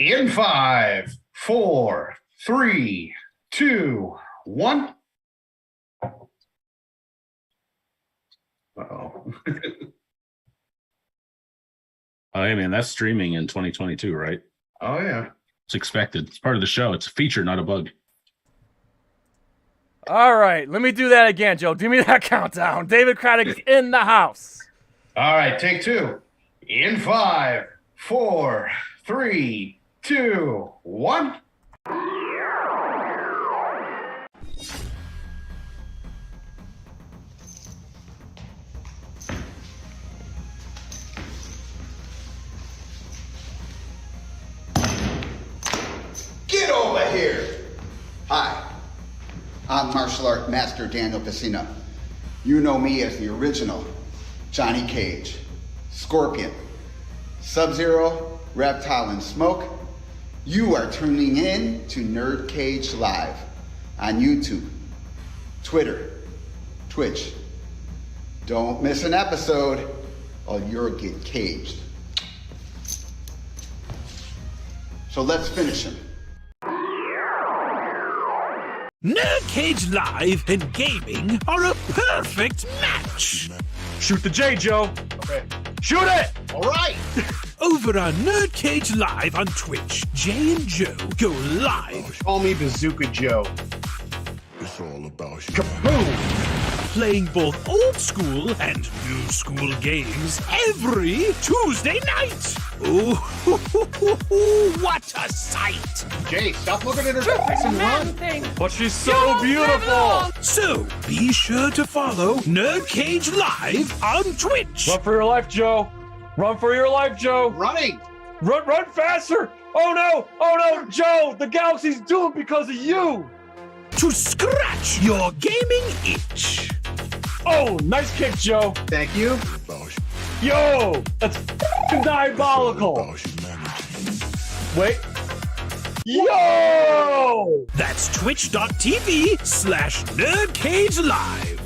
In 5, 4, 3, 2, 1. Uh-oh. Oh, hey, man, that's streaming in 2022, right? Oh, yeah. It's expected. It's part of the show. It's a feature, not a bug. All right, let me do that again, Joe. Give me that countdown. David Craddock is in the house. All right, take 2. In 5, 4, 3, 2, 1. Get over here! Hi, I'm martial art master Daniel Pacino. You know me as the original Johnny Cage, Scorpion, Sub-Zero, Reptile, and Smoke. You are tuning in to NerdCage Live on YouTube, Twitter, Twitch. Don't miss an episode or you'll get caged. So let's finish him. NerdCage Live and gaming are a perfect match. Shoot the J, Joe. Okay. Shoot it! All right. Over on NerdCage Live on Twitch, Jay and Joe go live. Call me Bazooka Joe. It's all about you. Kaboom! Playing both old school and new school games every Tuesday night. Ooh, what a sight! Jay, stop looking at her face and run. But she's so beautiful. So be sure to follow NerdCage Live on Twitch. Run for your life, Joe. Run for your life, Joe. Running. Run faster. Oh, no, Joe. The galaxy's doomed because of you. To scratch your gaming itch. Oh, nice kick, Joe. Thank you. Yo, that's diabolical. Wait. Yo! That's twitch.tv/NerdCageLive.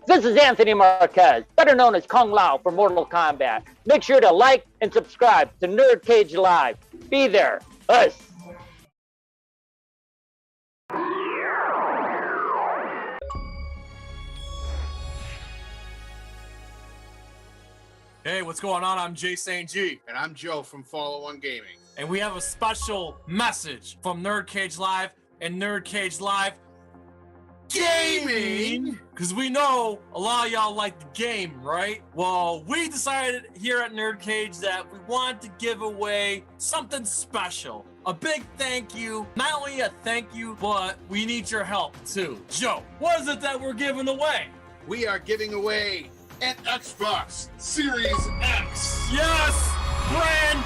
This is Anthony Marquez, better known as Kung Lao for Mortal Kombat. Make sure to like and subscribe to NerdCage Live. Be there. Us. Hey, what's going on? I'm Jay St. G. And I'm Joe from Follow One Gaming. And we have a special message from NerdCage Live and NerdCage Live Gaming! Because we know a lot of y'all like the game, right? Well, we decided here at NerdCage that we wanted to give away something special. A big thank you. Not only a thank you, but we need your help too. Joe, what is it that we're giving away? We are giving away an Xbox Series X. Yes! Brand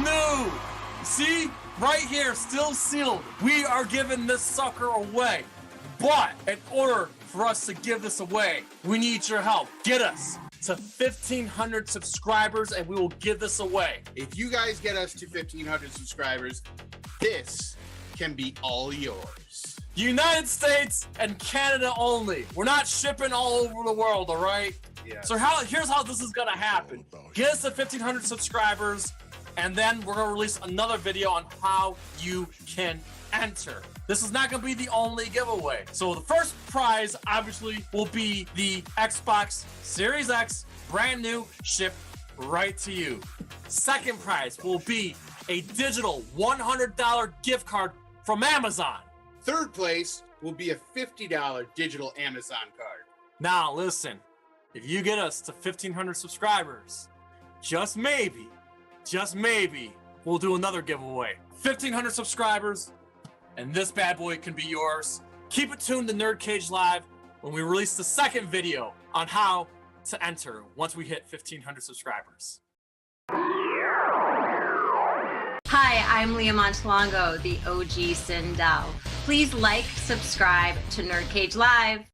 new! See? Right here, still sealed. We are giving this sucker away. But in order for us to give this away, we need your help. Get us to 1,500 subscribers and we will give this away. If you guys get us to 1,500 subscribers, this can be all yours. United States and Canada only. We're not shipping all over the world, all right? Yeah. So here's how this is gonna happen. Get us to 1,500 subscribers, and then we're gonna release another video on how you can enter. This is not gonna be the only giveaway. So the first prize, obviously, will be the Xbox Series X, brand new, shipped right to you. Second prize will be a digital $100 gift card from Amazon. Third place will be a $50 digital Amazon card. Now listen, if you get us to 1,500 subscribers, just maybe, we'll do another giveaway. 1,500 subscribers, and this bad boy can be yours. Keep it tuned to NerdCage Live when we release the second video on how to enter once we hit 1,500 subscribers. Hi, I'm Leah Montalongo, the OG Sindel. Please like, subscribe to NerdCage Live.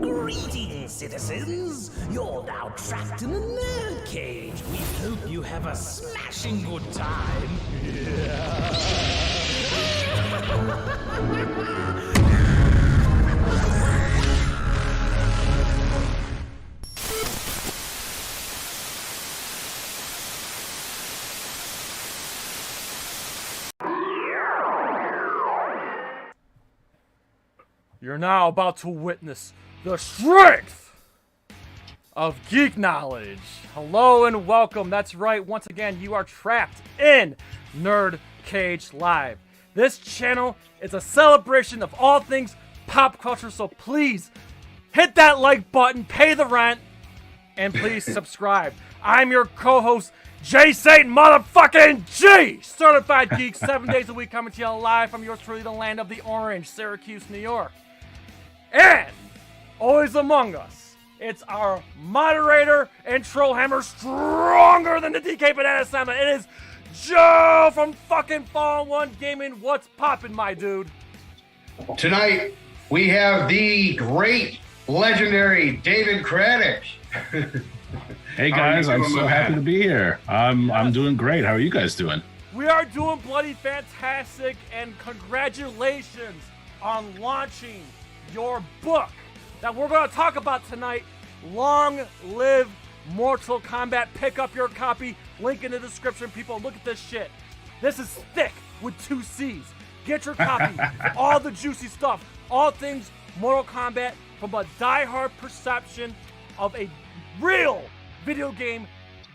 Greetings, citizens. You're now trapped in a nerd cage. We hope you have a smashing good time. You're now about to witness the strength of geek knowledge. Hello and welcome. That's right. Once again, you are trapped in NerdCage Live. This channel is a celebration of all things pop culture, so please hit that like button, pay the rent, and please subscribe. I'm your co-host, J. Satan motherfucking G! Certified geek, 7 days a week, coming to you live from yours truly, the land of the orange, Syracuse, New York. And always among us, it's our moderator and troll hammer stronger than the DK Banana Sandman. It is Joe from fucking Fallen One Gaming. What's poppin', my dude? Tonight, we have the great, legendary David Craddock. Hey guys, I'm so happy to be here. I'm doing great. How are you guys doing? We are doing bloody fantastic, and congratulations on launching your book that we're going to talk about tonight. Long Live Mortal Kombat. Pick up your copy. Link in the description. People, look at this shit. This is thick with 2 C's. Get your copy. All the juicy stuff. All things Mortal Kombat from a diehard perception of a real video game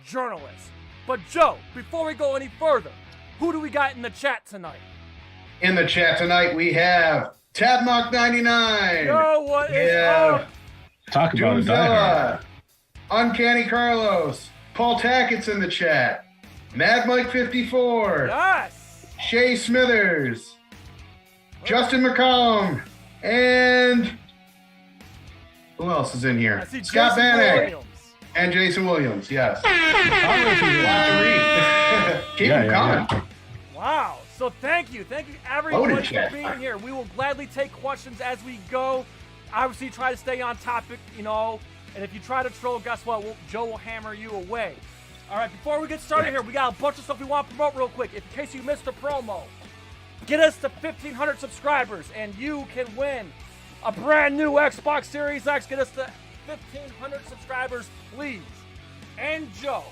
journalist. But Joe, before we go any further, who do we got in the chat tonight? In the chat tonight, we have Tadmock99. Yo, what is up? Talk about a diehard. Uncanny Carlos. Paul Tackett's in the chat. Mad Mike 54. Yes. Shay Smithers. Justin McCollum. And who else is in here? Scott Bannock. And Jason Williams, yes. Keep them coming. Wow. So thank you everybody for being here. We will gladly take questions as we go. Obviously, try to stay on topic, and if you try to troll, guess what? Joe will hammer you away. All right, before we get started here, we got a bunch of stuff we want to promote real quick. In case you missed the promo, get us to 1,500 subscribers, and you can win a brand new Xbox Series X. Get us to 1,500 subscribers, please. And Joe,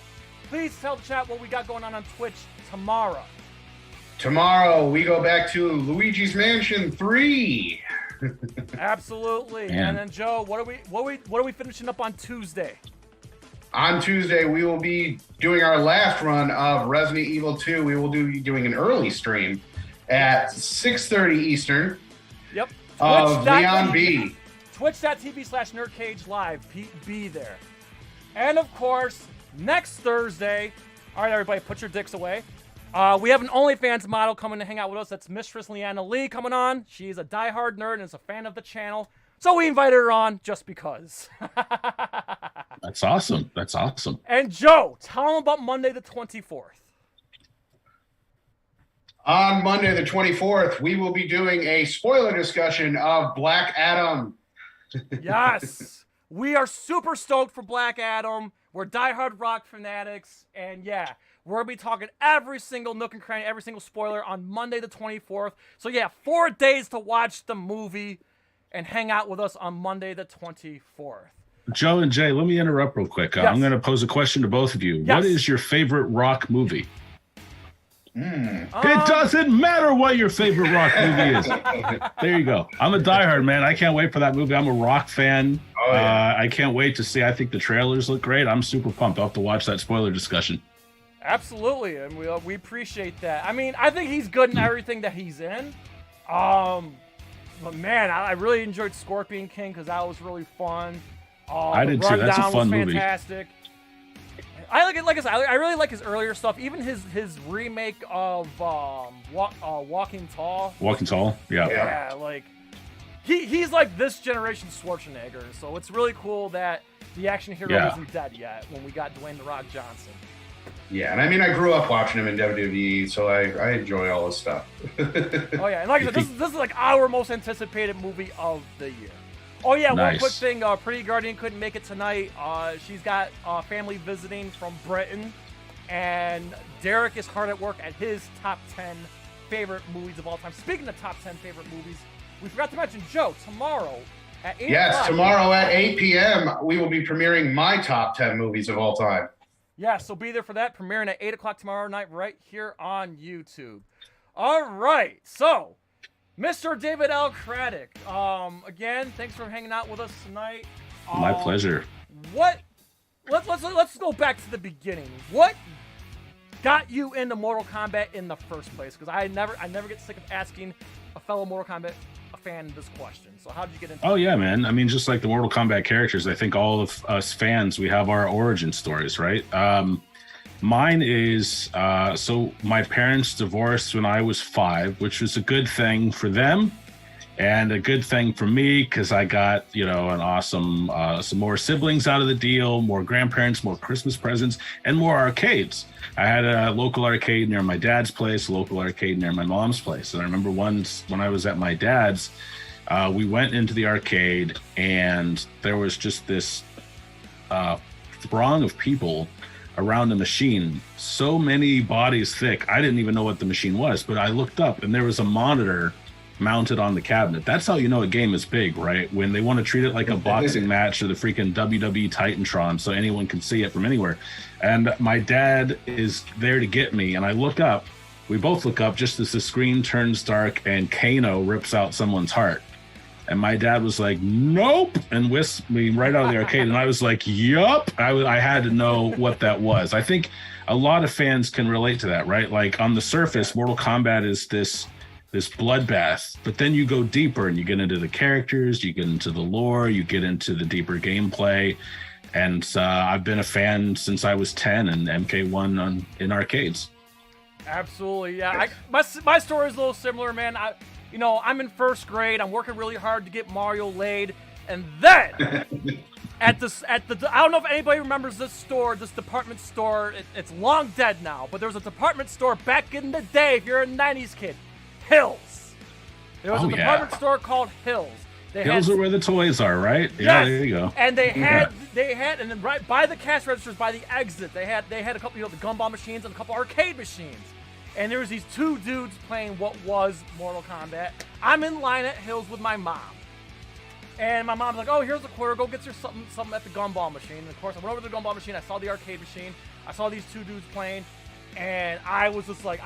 please tell the chat what we got going on Twitch tomorrow. Tomorrow, we go back to Luigi's Mansion 3. Absolutely. Man. And then Joe, what are we finishing up on Tuesday? On Tuesday, we will be doing our last run of Resident Evil 2. We will be doing an early stream at 6:30 Eastern. Yep. Of Leon B. Twitch.tv/NerdCage Live. Be there. And of course, next Thursday, all right, everybody, put your dicks away. We have an OnlyFans model coming to hang out with us. That's Mistress Leanna Lee coming on. She's a diehard nerd and is a fan of the channel. So we invited her on just because. That's awesome. That's awesome. And Joe, tell them about Monday the 24th. On Monday the 24th, we will be doing a spoiler discussion of Black Adam. Yes. We are super stoked for Black Adam. We're diehard rock fanatics. And yeah, we're going to be talking every single nook and cranny, every single spoiler on Monday the 24th. So yeah, 4 days to watch the movie and hang out with us on Monday the 24th. Joe and Jay, let me interrupt real quick. Yes. I'm going to pose a question to both of you. Yes. What is your favorite rock movie? It doesn't matter what your favorite rock movie is. There you go. I'm a diehard, man. I can't wait for that movie. I'm a rock fan. Oh, yeah. I can't wait to see. I think the trailers look great. I'm super pumped. I'll have to watch that spoiler discussion. Absolutely, and we appreciate that. I mean, I think he's good in everything that he's in. But man, I really enjoyed Scorpion King because that was really fun. I did too. That's a fun movie. Fantastic. I like it. Like I said, I really like his earlier stuff. Even his remake of Walking Tall. Walking Tall, yeah. Yeah, like he's like this generation Schwarzenegger. So it's really cool that the action hero isn't dead yet. When we got Dwayne "The Rock" Johnson. Yeah, and I mean, I grew up watching him in WWE, so I enjoy all his stuff. Oh yeah, and like I said, this is like our most anticipated movie of the year. Oh yeah, nice. One quick thing, Pretty Guardian couldn't make it tonight. She's got family visiting from Britain, and Derek is hard at work at his top 10 favorite movies of all time. Speaking of top 10 favorite movies, we forgot to mention, Joe, tomorrow at 8 Yes, tomorrow at 8 p.m., we will be premiering my top 10 movies of all time. Yeah, so be there for that, premiering at 8 o'clock tomorrow night right here on YouTube. All right, so Mr. David L. Craddock, again, thanks for hanging out with us tonight. My pleasure. Let's go back to the beginning. What got you into Mortal Kombat in the first place? Because I never get sick of asking a fellow Mortal Kombat fan this question. So how did you get into it? Yeah, man. I mean, just like the Mortal Kombat characters, I think all of us fans, we have our origin stories, right? Mine is, so my parents divorced when I was 5, which was a good thing for them and a good thing for me because I got, an awesome, some more siblings out of the deal, more grandparents, more Christmas presents, and more arcades. I had a local arcade near my dad's place, a local arcade near my mom's place. And I remember once when I was at my dad's, we went into the arcade and there was just this throng of people around the machine, so many bodies thick. I didn't even know what the machine was, but I looked up and there was a monitor mounted on the cabinet. That's how you know a game is big, right? When they want to treat it like a boxing match or the freaking WWE Titantron so anyone can see it from anywhere. And my dad is there to get me, and I look up. We both look up just as the screen turns dark and Kano rips out someone's heart. And my dad was like, nope, and whisked me right out of the arcade. And I was like, yup. I had to know what that was. I think a lot of fans can relate to that, right? Like on the surface, Mortal Kombat is this bloodbath, but then you go deeper and you get into the characters, you get into the lore, you get into the deeper gameplay. And I've been a fan since I was 10 and MK1 in arcades. Absolutely, yeah. My story is a little similar, man. I'm in first grade. I'm working really hard to get Mario laid, and then I don't know if anybody remembers this store, this department store. It's long dead now, but there was a department store back in the day. If you're a '90s kid, Hills. There was a department store called Hills. Hills are where the toys are, right? Yes. Yeah, there you go. And they had, and then right by the cash registers, by the exit, they had a couple, the gumball machines and a couple arcade machines. And there was these two dudes playing what was Mortal Kombat. I'm in line at Hills with my mom. And my mom's like, oh, here's a quarter. Go get your something at the gumball machine. And of course, I went over to the gumball machine. I saw the arcade machine. I saw these two dudes playing. And I was just like,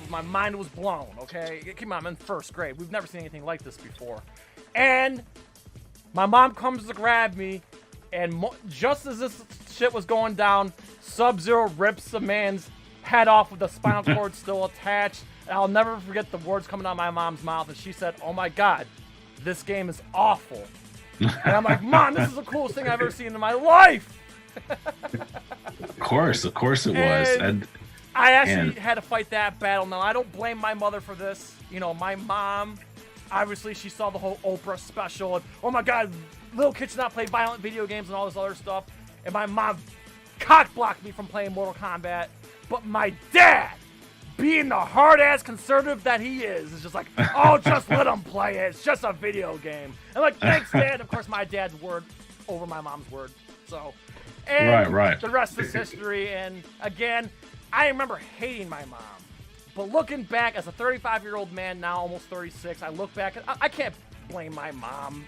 my mind was blown, okay? Come on, I'm in first grade. We've never seen anything like this before. And my mom comes to grab me. And just as this shit was going down, Sub-Zero rips a man's head off with the spinal cord still attached. And I'll never forget the words coming out of my mom's mouth. And she said, oh my God, this game is awful. And I'm like, Mom, this is the coolest thing I've ever seen in my life. Of course it was. And I actually had to fight that battle. Now, I don't blame my mother for this. My mom, obviously, she saw the whole Oprah special. And, oh my God, little kids should not play violent video games and all this other stuff. And my mom cock-blocked me from playing Mortal Kombat. But my dad, being the hard-ass conservative that he is just like, oh, just let him play it. It's just a video game. I'm like, thanks, Dad. Of course, my dad's word over my mom's word. So, and right. The rest is history. And again, I remember hating my mom. But looking back as a 35-year-old man now, almost 36, I look back and I can't blame my mom.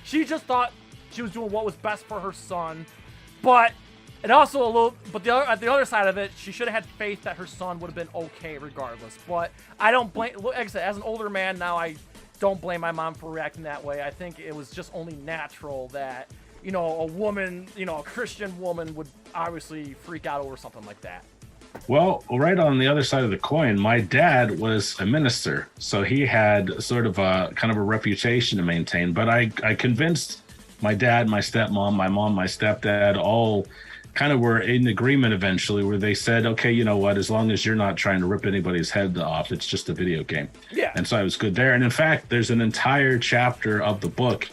She just thought she was doing what was best for her son. But it also at the other side of it, she should have had faith that her son would have been okay regardless. But I don't blame, like I said, as an older man now, I don't blame my mom for reacting that way. I think it was just only natural that, a woman, a Christian woman would obviously freak out over something like that. Well, right on the other side of the coin, my dad was a minister, so he had sort of a kind of a reputation to maintain. But I convinced my dad, my stepmom, my mom, my stepdad, all kind of were in agreement eventually, where they said, okay, you know what, as long as you're not trying to rip anybody's head off, it's just a video game. Yeah. And so I was good there. And in fact, there's an entire chapter of the book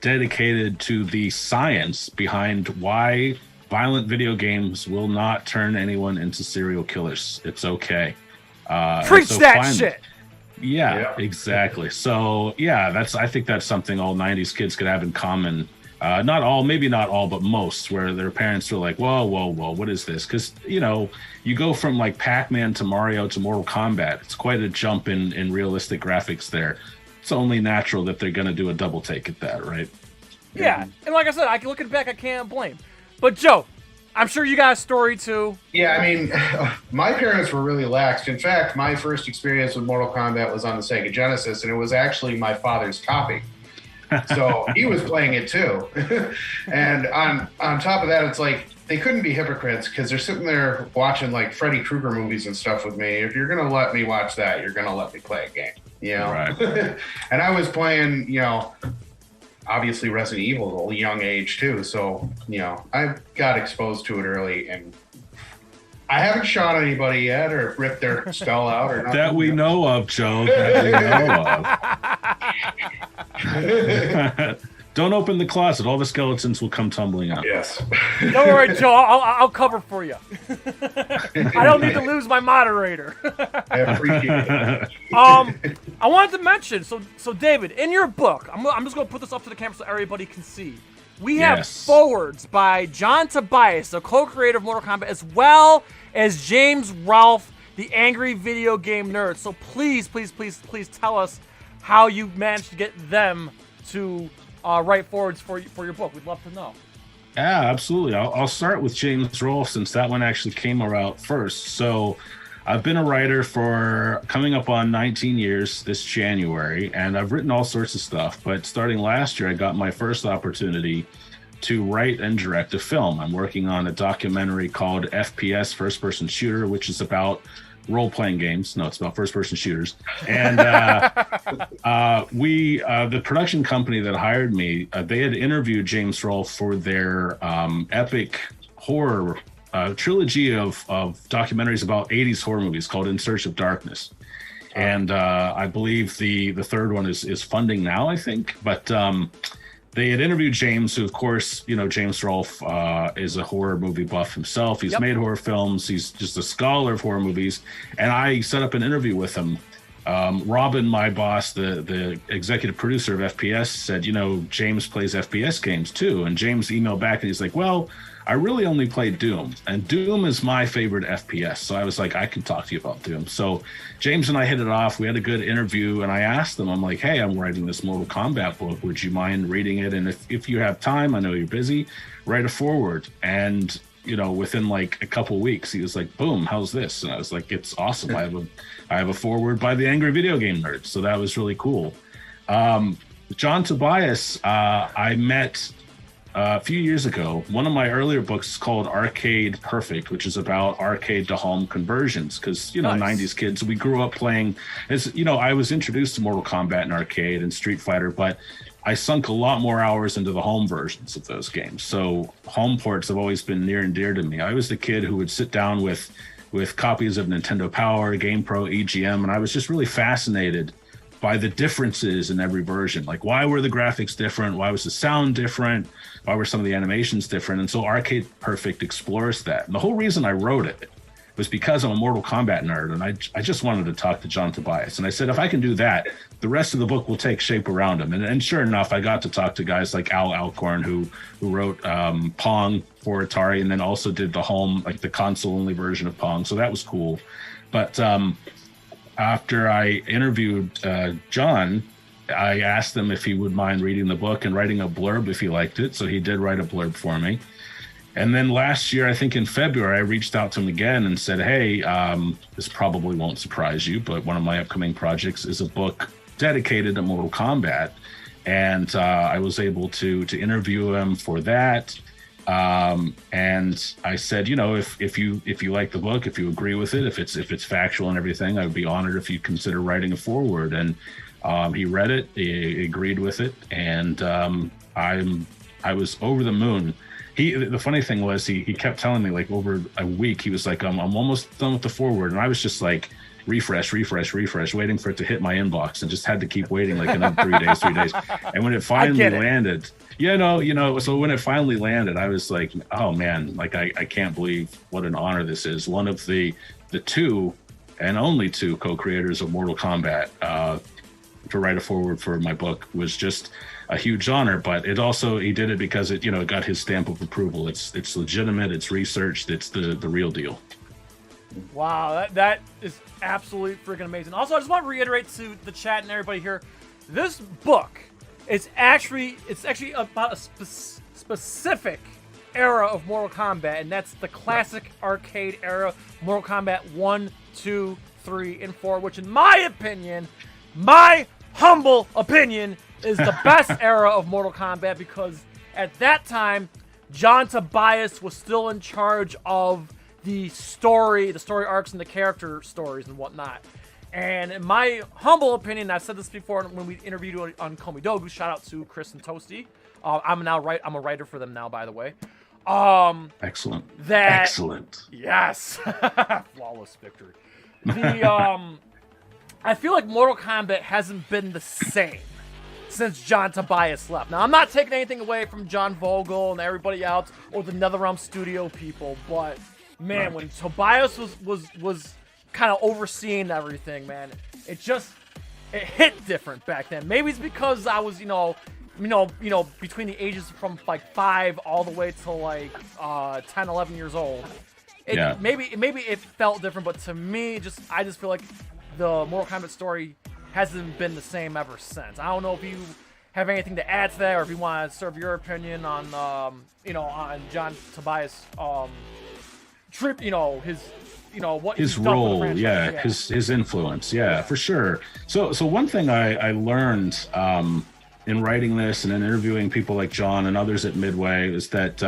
dedicated to the science behind why violent video games will not turn anyone into serial killers. It's okay. Preach that shit. Yeah, exactly. So yeah, I think that's something all 90s kids could have in common. Not all, maybe not all, but most, where their parents were like, whoa, what is this? Because, you know, you go from like Pac-Man to Mario to Mortal Kombat. It's quite a jump in realistic graphics there. It's only natural that they're going to do a double take at that, right? Yeah, and like I said, looking back, I can't blame. But Joe, I'm sure you got a story too. Yeah, I mean, my parents were really lax. In fact, my first experience with Mortal Kombat was on the Sega Genesis, and it was actually my father's copy. So he was playing it too. And on top of that, it's like they couldn't be hypocrites because they're sitting there watching like Freddy Krueger movies and stuff with me. If you're going to let me watch that, you're going to let me play a game, you know? Right. And I was playing, you know, obviously Resident Evil at a young age too. So, you know, I got exposed to it early, and I haven't shot anybody yet or ripped their skull out or nothing. That we know of, Joe. That we know of. Don't open the closet. All the skeletons will come tumbling out. Yes. Don't worry, Joe. I'll cover for you. I don't need to lose my moderator. I appreciate it. I wanted to mention, so David, in your book, I'm just going to put this up to the camera so everybody can see. We have forwards by John Tobias, the co-creator of Mortal Kombat, as well as James Rolfe, the angry video game nerd. So please tell us how you managed to get them to write forwards for your book. We'd love to know. Yeah, absolutely. I'll start with James Rolfe since that one actually came out first. So I've been a writer for coming up on 19 years this January, and I've written all sorts of stuff. But starting last year, I got my first opportunity to write and direct a film. I'm working on a documentary called FPS, First Person Shooter, which is about role-playing games. No, it's about first-person shooters. And the production company that hired me, they had interviewed James Rolfe for their epic horror trilogy of documentaries about 80s horror movies called In Search of Darkness. And I believe the third one is funding now, I think. But they had interviewed James, who, of course, you know, James Rolfe is a horror movie buff himself. He's made horror films. He's just a scholar of horror movies. And I set up an interview with him. Robin, my boss, the executive producer of FPS, said, you know, James plays FPS games too. And James emailed back and he's like, well, I really only played Doom, and Doom is my favorite FPS. So I was like, I can talk to you about Doom. So James and I hit it off. We had a good interview, and I asked him, I'm like, hey, I'm writing this Mortal Kombat book. Would you mind reading it? And if you have time, I know you're busy, write a foreword. And, you know, within like a couple weeks, he was like, boom, how's this? And I was like, it's awesome. I have a foreword by the Angry Video Game Nerd. So that was really cool. John Tobias, I met a few years ago. One of my earlier books is called Arcade Perfect, which is about arcade to home conversions. Because, you know, 90s kids, we grew up playing, as you know, I was introduced to Mortal Kombat in arcade and Street Fighter, but I sunk a lot more hours into the home versions of those games. So home ports have always been near and dear to me. I was the kid who would sit down with copies of Nintendo Power, GamePro, EGM, and I was just really fascinated by the differences in every version. Like, why were the graphics different? Why was the sound different? Why were some of the animations different? And so Arcade Perfect explores that. And the whole reason I wrote it was because I'm a Mortal Kombat nerd, and I just wanted to talk to John Tobias. And I said, if I can do that, the rest of the book will take shape around him. And sure enough, I got to talk to guys like Al Alcorn, who wrote Pong for Atari, and then also did the home, like the console-only version of Pong. So that was cool. But after I interviewed John, I asked him if he would mind reading the book and writing a blurb if he liked it. So he did write a blurb for me. And then last year, I think in February, I reached out to him again and said, hey, this probably won't surprise you, but one of my upcoming projects is a book dedicated to Mortal Kombat. And I was able to interview him for that. And I said, you know, if you like the book, if you agree with it, if it's factual and everything, I would be honored if you consider writing a foreword. And he read it, he agreed with it, and I was over the moon. The funny thing was he kept telling me, like, over a week, he was like, I'm almost done with the foreword, and I was just like, refresh, waiting for it to hit my inbox, and just had to keep waiting like another 3 days. And when it finally landed, so when it finally landed, I was like, oh man, like I can't believe what an honor this is. One of the two and only two co-creators of Mortal Kombat write a foreword for my book was just a huge honor. But it also, he did it because it, you know, it got his stamp of approval. It's legitimate, it's researched, it's the real deal. Wow, that is absolutely freaking amazing. Also, I just want to reiterate to the chat and everybody here, this book is actually about a specific era of Mortal Kombat, and that's the classic arcade era, Mortal Kombat 1, 2, 3, and 4, which in my opinion, my humble opinion, is the best era of Mortal Kombat, because at that time, John Tobias was still in charge of the story arcs and the character stories and whatnot. And in my humble opinion, I've said this before when we interviewed on Komidogu, shout out to Chris and Toasty. I'm a writer for them now, by the way. Excellent. Excellent. Yes. Flawless victory. I feel like Mortal Kombat hasn't been the same since John Tobias left. Now, I'm not taking anything away from John Vogel and everybody else or the NetherRealm studio people, but man, when Tobias was kind of overseeing everything, man, it hit different back then. Maybe it's because I was, you know, between the ages from like 5 all the way to like 10, 11 years old. Maybe it felt different, but to me, I just feel like the Mortal Kombat story hasn't been the same ever since. I don't know if you have anything to add to that, or if you want to serve your opinion on on John Tobias trip, his role, his influence, for sure. So one thing I learned in writing this and in interviewing people like John and others at Midway is that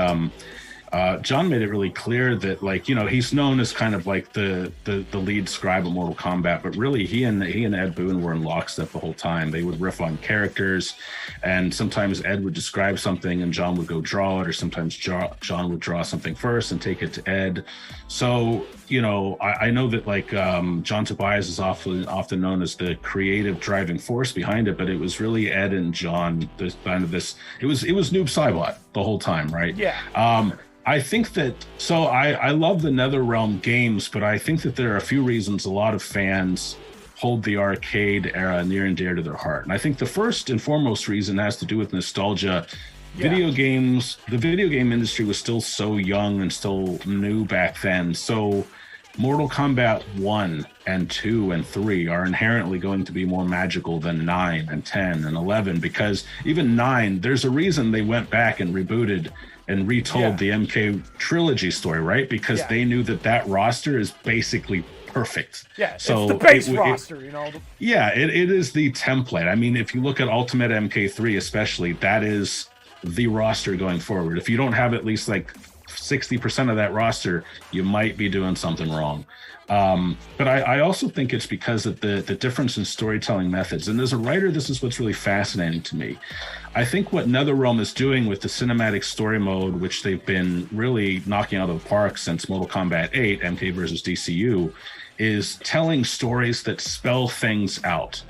John made it really clear that, like, he's known as kind of like the lead scribe of Mortal Kombat, but really he and Ed Boon were in lockstep the whole time. They would riff on characters, and sometimes Ed would describe something and John would go draw it, or sometimes John would draw something first and take it to Ed. So, I know that, like, John Tobias is often known as the creative driving force behind it, but it was really Ed and John. It was Noob Saibot the whole time, right? Yeah. I think that, I love the NetherRealm games, but I think that there are a few reasons a lot of fans hold the arcade era near and dear to their heart. And I think the first and foremost reason has to do with nostalgia. The video game industry was still so young and still new back then. So Mortal Kombat 1 and 2 and 3 are inherently going to be more magical than 9 and 10 and 11, because even 9, there's a reason they went back and rebooted and retold the MK trilogy story, right? Because they knew that roster is basically perfect. Yeah, so it's the base roster, it is the template. I mean, if you look at Ultimate MK3 especially, that is the roster going forward. If you don't have at least like 60% of that roster, you might be doing something wrong. But I also think it's because of the difference in storytelling methods. And as a writer, this is what's really fascinating to me. I think what NetherRealm is doing with the cinematic story mode, which they've been really knocking out of the park since Mortal Kombat 8, MK versus DCU, is telling stories that spell things out.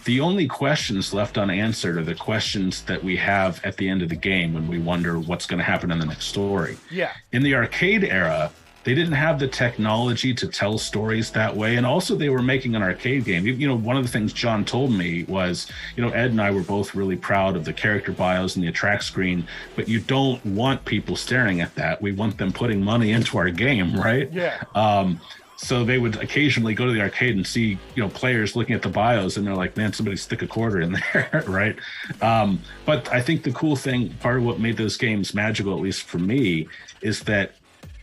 The only questions left unanswered are the questions that we have at the end of the game when we wonder what's going to happen in the next story. Yeah. In the arcade era, they didn't have the technology to tell stories that way. And also they were making an arcade game. One of the things John told me was, Ed and I were both really proud of the character bios and the attract screen, but you don't want people staring at that. We want them putting money into our game, right? Yeah. So they would occasionally go to the arcade and see, players looking at the bios, and they're like, man, somebody stick a quarter in there, right? But I think the cool thing, part of what made those games magical, at least for me, is that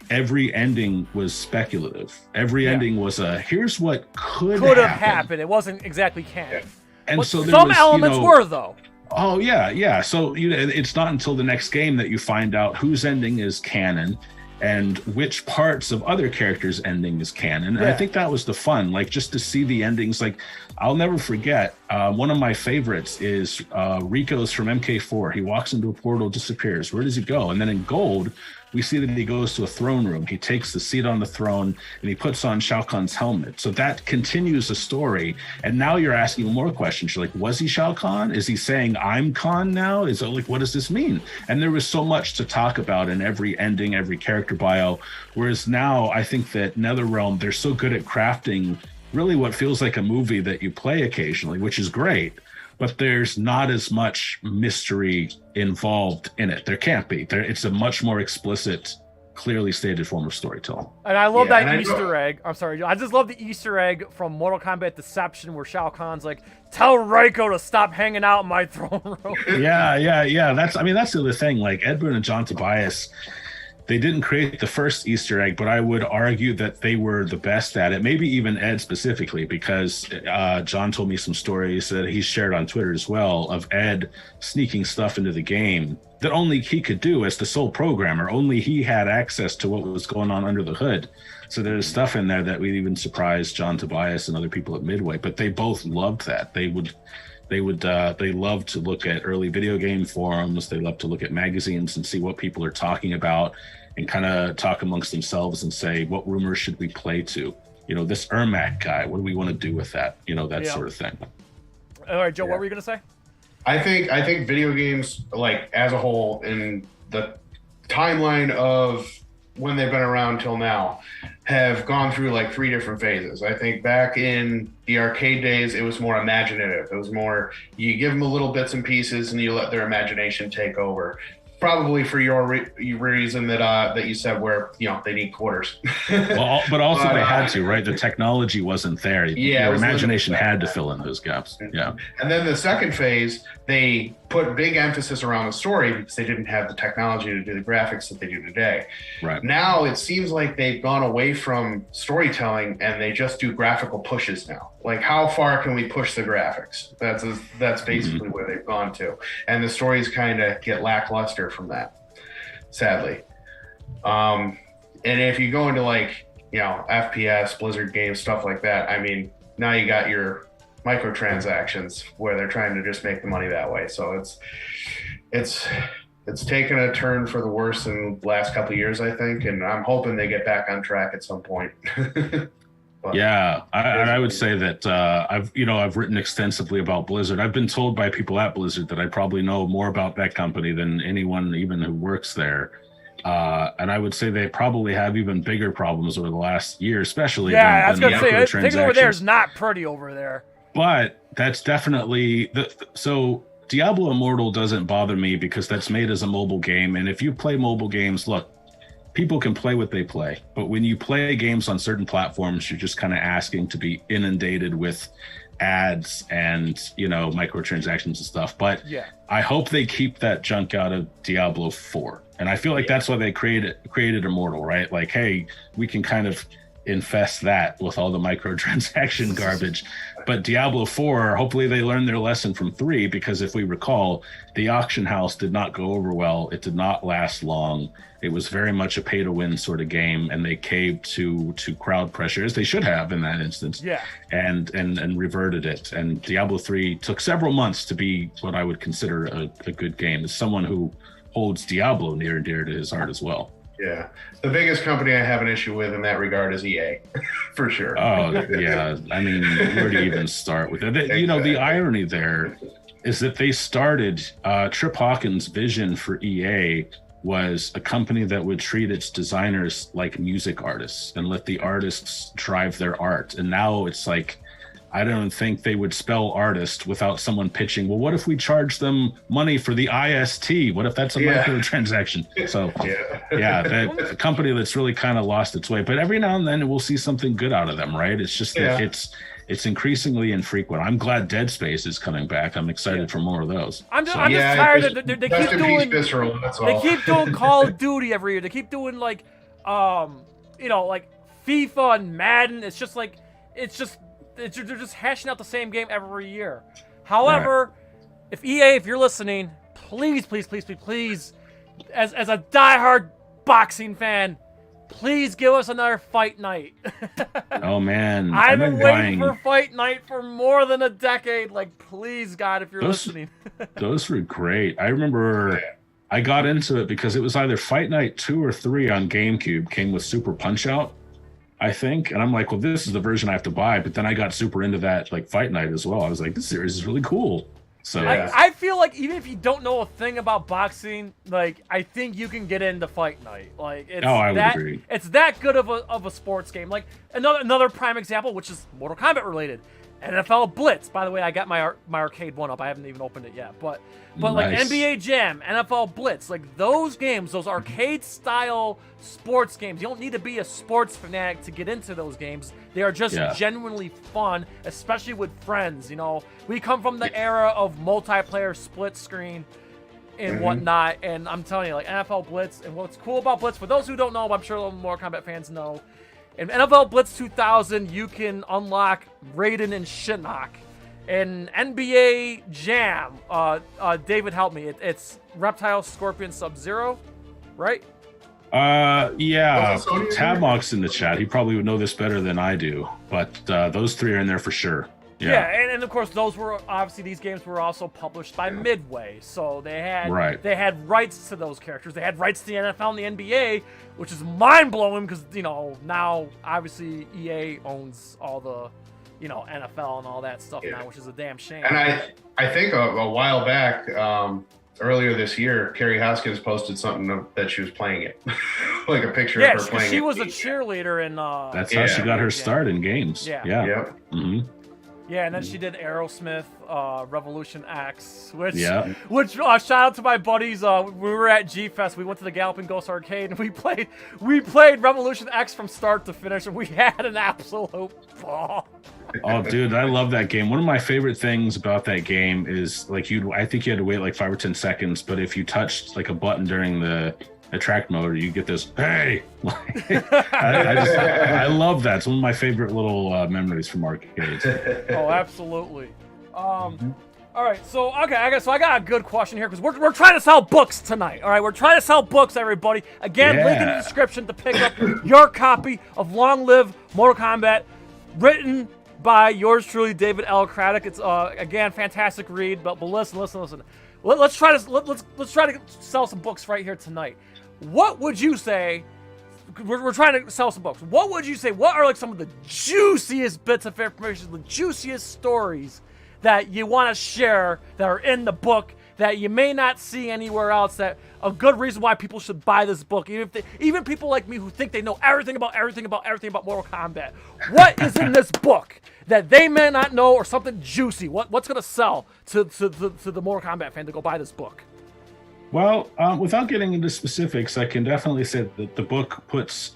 every ending was speculative. Every ending was here's what could have happened. It wasn't exactly canon. And but so some elements were, though. Oh, yeah. So it's not until the next game that you find out whose ending is canon and which parts of other characters' ending is canon. And I think that was the fun, like, just to see the endings. Like, I'll never forget, one of my favorites is Rico's from MK4. He walks into a portal, disappears. Where does he go? And then in Gold, we see that he goes to a throne room. He takes the seat on the throne and he puts on Shao Kahn's helmet. So that continues the story. And now you're asking more questions. You're like, was he Shao Kahn? Is he saying I'm Kahn now? Is it like, what does this mean? And there was so much to talk about in every ending, every character bio. Whereas now I think that NetherRealm, they're so good at crafting really what feels like a movie that you play occasionally, which is great. but there's not as much mystery involved in it. There can't be. It's a much more explicit, clearly stated form of storytelling. And I love that Easter egg. I'm sorry, I just love the Easter egg from Mortal Kombat Deception where Shao Kahn's like, tell Reiko to stop hanging out in my throne room. Yeah. That's the other thing. Like Ed Boon and John Tobias, they didn't create the first Easter egg, but I would argue that they were the best at it. Maybe even Ed specifically, because John told me some stories that he shared on Twitter as well of Ed sneaking stuff into the game that only he could do as the sole programmer. Only he had access to what was going on under the hood. So there's stuff in there that would even surprise John Tobias and other people at Midway, but they both loved that. They loved to look at early video game forums. They loved to look at magazines and see what people are talking about and kind of talk amongst themselves and say, what rumors should we play to? This Ermac guy, what do we want to do with that? That sort of thing. All right, Joe, what were you going to say? I think video games, like as a whole, in the timeline of when they've been around till now, have gone through like 3 different phases. I think back in the arcade days, it was more imaginative. It was more, you give them a little bits and pieces and you let their imagination take over. Probably for your reason that you said, where they need quarters. Well, but also they had to, right? The technology wasn't there. Your imagination had to fill in those gaps. Yeah. And then the second phase, they put big emphasis around the story because they didn't have the technology to do the graphics that they do today. Right. Now it seems like they've gone away from storytelling and they just do graphical pushes now. Like, how far can we push the graphics? That's basically where they've gone to. And the stories kind of get lackluster from that, sadly. And if you go into FPS, Blizzard games, stuff like that, I mean, now you got your microtransactions where they're trying to just make the money that way. So it's taken a turn for the worse in the last couple of years, I think, and I'm hoping they get back on track at some point. Yeah, I would say that I've written extensively about Blizzard. I've been told by people at Blizzard that I probably know more about that company than anyone even who works there. And I would say they probably have even bigger problems over the last year, especially. Yeah, I was going to say, things over there is not pretty over there. But that's definitely so. Diablo Immortal doesn't bother me because that's made as a mobile game, and if you play mobile games, look, people can play what they play, but when you play games on certain platforms, you're just kind of asking to be inundated with ads and microtransactions and stuff. But yeah, I hope they keep that junk out of Diablo 4, and I feel like that's why they created Immortal, right? Like, hey, we can kind of infest that with all the microtransaction garbage. But Diablo 4, hopefully they learned their lesson from 3, because if we recall, the auction house did not go over well. It did not last long. It was very much a pay-to-win sort of game, and they caved to crowd pressure, as they should have in that instance. Yeah. And reverted it. And Diablo 3 took several months to be what I would consider a good game. As someone who holds Diablo near and dear to his heart as well. Yeah. The biggest company I have an issue with in that regard is EA, for sure. Oh, yeah. I mean, where do you even start with it? Exactly. The irony there is that they started, Trip Hawkins' vision for EA was a company that would treat its designers like music artists and let the artists drive their art. And now it's like, I don't think they would spell artist without someone pitching, well, what if we charge them money for the IST? What if that's a microtransaction? So, the company that's really kind of lost its way. But every now and then we'll see something good out of them, right? It's just that it's increasingly infrequent. I'm glad Dead Space is coming back. I'm excited for more of those. I'm just tired that they keep doing Visceral, that's all. They keep doing Call of Duty every year. They keep doing like FIFA and Madden. It's just like they're just hashing out the same game every year. However, if EA, if you're listening, please, as a diehard boxing fan, please give us another Fight Night. Oh man, I've been waiting for Fight Night for more than a decade. Like, please, God, if you're listening. Those were great. I remember I got into it because it was either Fight Night 2 or 3 on GameCube, came with Super Punch-Out, I think. And I'm like, well, this is the version I have to buy. But then I got super into that, like, Fight Night as well. I was like, this series is really cool. So I feel like even if you don't know a thing about boxing, like, I think you can get into Fight Night. Like, I would agree. It's that good of a sports game. Like, another prime example, which is Mortal Kombat related. NFL Blitz. By the way, I got my arcade one up. I haven't even opened it yet. But like Nice. NBA Jam, NFL Blitz, like those games, those arcade style sports games. You don't need to be a sports fanatic to get into those games. They are just genuinely fun, especially with friends. You know, we come from the era of multiplayer split screen and whatnot, and I'm telling you, like NFL Blitz, and what's cool about Blitz, for those who don't know, I'm sure a little Mortal Kombat fans know, in NFL Blitz 2000, you can unlock Raiden and Shinnok. In NBA Jam, David, help me, it's Reptile, Scorpion, Sub-Zero, right? Yeah, Tabmock's in the chat. He probably would know this better than I do, but those three are in there for sure. Yeah, and of course those were obviously, these games were also published by Midway, so they had rights to those characters. They had rights to the NFL and the NBA, which is mind blowing because now obviously EA owns all the NFL and all that stuff now, which is a damn shame. And I think a while back, earlier this year, Carrie Hoskins posted something that she was playing it, like a picture of her playing it. Yeah, she was a cheerleacher in. That's how she got her start in games. Yeah. Yeah, and then she did Aerosmith, Revolution X, which shout out to my buddies. We were at G-Fest. We went to the Galloping Ghost Arcade, and we played Revolution X from start to finish, and we had an absolute ball. Oh, dude, I love that game. One of my favorite things about that game is like I think you had to wait like 5 or 10 seconds, but if you touched like a button during the attract mode, you get this "hey." I love that. It's one of my favorite little memories from arcades. Oh, absolutely. All right, so I got a good question here because we're trying to sell books tonight. All right, we're trying to sell books, everybody. Again, link in the description to pick up your copy of Long Live Mortal Kombat, written by yours truly, David L. Craddock. It's again fantastic read, but listen. Let's try to sell some books right here tonight. What would you say? We're trying to sell some books. What would you say? What are like some of the juiciest bits of information, the juiciest stories that you want to share that are in the book that you may not see anywhere else? That a good reason why people should buy this book, even people like me who think they know everything about Mortal Kombat. What is in this book that they may not know, or something juicy? What's gonna sell to the Mortal Kombat fan to go buy this book? Well, without getting into specifics, I can definitely say that the book puts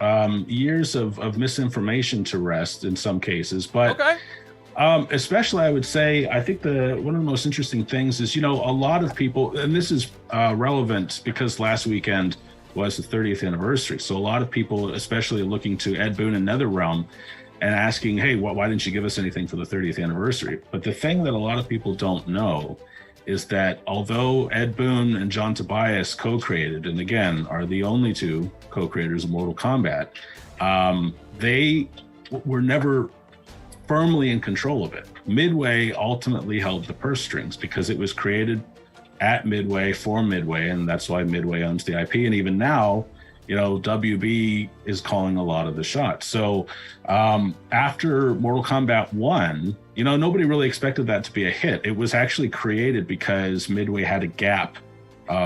years of misinformation to rest in some cases, but especially I would say, I think one of the most interesting things is, a lot of people, and this is relevant because last weekend was the 30th anniversary. So a lot of people, especially looking to Ed Boon and NetherRealm and asking, hey, why didn't you give us anything for the 30th anniversary? But the thing that a lot of people don't know is that although Ed Boon and John Tobias co-created, and again, are the only two co-creators of Mortal Kombat, they were never firmly in control of it. Midway ultimately held the purse strings because it was created at Midway for Midway, and that's why Midway owns the IP. And even now, WB is calling a lot of the shots. So after Mortal Kombat 1, nobody really expected that to be a hit. It was actually created because Midway had a gap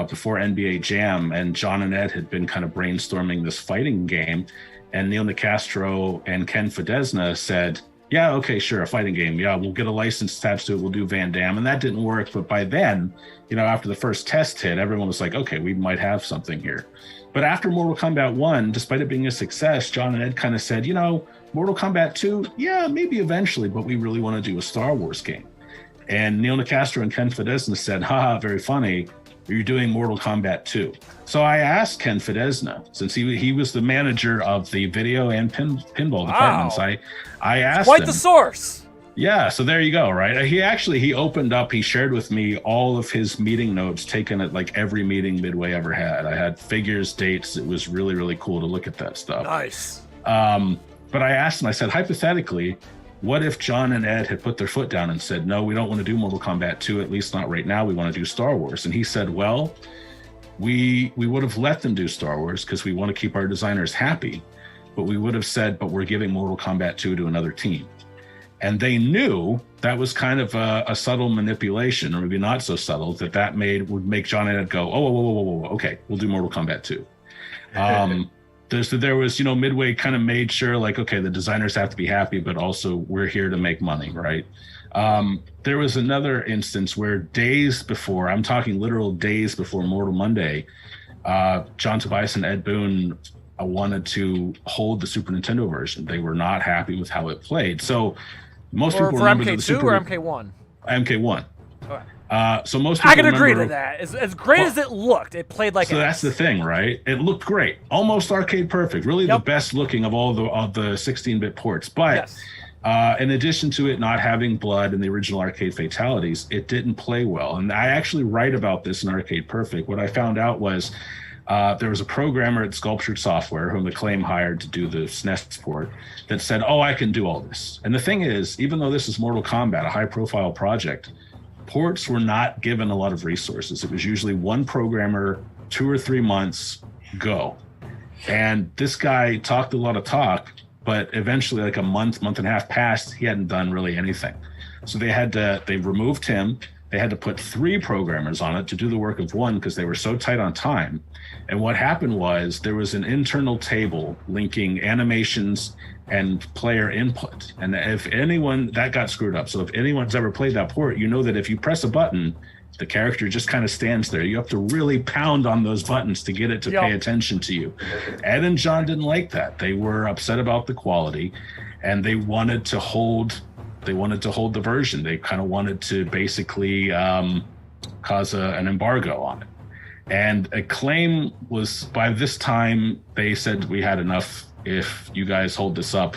before NBA Jam, and John and Ed had been kind of brainstorming this fighting game, and Neil Nicastro and Ken Fidesna said, yeah, okay, sure, a fighting game. Yeah, we'll get a license attached to it. We'll do Van Damme. And that didn't work. But by then, after the first test hit, everyone was like, okay, we might have something here. But after Mortal Kombat 1, despite it being a success, John and Ed kind of said, Mortal Kombat 2, yeah, maybe eventually, but we really want to do a Star Wars game. And Neil Nicastro and Ken Fidesna said, haha, very funny, you're doing Mortal Kombat 2. So I asked Ken Fidesna, since he was the manager of the video and pinball departments, I asked him. Quite the source. Yeah, so there you go, right? He opened up, he shared with me all of his meeting notes taken at like every meeting Midway ever had. I had figures, dates. It was really, really cool to look at that stuff. Nice. But I asked him, I said, hypothetically, what if John and Ed had put their foot down and said, no, we don't want to do Mortal Kombat 2, at least not right now. We want to do Star Wars. And he said, well, we would have let them do Star Wars because we want to keep our designers happy. But we would have said, but we're giving Mortal Kombat 2 to another team. And they knew that was kind of a subtle manipulation, or maybe not so subtle, that would make John and Ed go, whoa, okay, we'll do Mortal Kombat 2. there was, Midway kind of made sure, like, okay, the designers have to be happy, but also we're here to make money, right? There was another instance where days before, I'm talking literal days before Mortal Monday, John Tobias and Ed Boon wanted to hold the Super Nintendo version. They were not happy with how it played. So most people remember MK2 or MK1? MK1. Okay. So most people I can agree remember, to that. As great as it looked, it played like. So that's the thing, right? It looked great, almost arcade perfect. Really, the best looking of all the 16-bit ports. But in addition to it not having blood and the original arcade fatalities, it didn't play well. And I actually write about this in Arcade Perfect. What I found out was there was a programmer at Sculptured Software whom Acclaim hired to do the SNES port that said, "Oh, I can do all this." And the thing is, even though this is Mortal Kombat, a high-profile project, ports were not given a lot of resources. It was usually one programmer, 2 or 3 months, go. And this guy talked a lot of talk, but eventually, like a month and a half passed, he hadn't done really anything. So they removed him. They had to put 3 programmers on it to do the work of one because they were so tight on time. And what happened was there was an internal table linking animations and player input. And if anyone, that got screwed up. So if anyone's ever played that port, you know that if you press a button, the character just kind of stands there. You have to really pound on those buttons to get it to pay attention to you. Ed and John didn't like that. They were upset about the quality, and they wanted to hold the version. They kind of wanted to basically cause an embargo on it. And Acclaim was, by this time, they said, "We had enough. If you guys hold this up,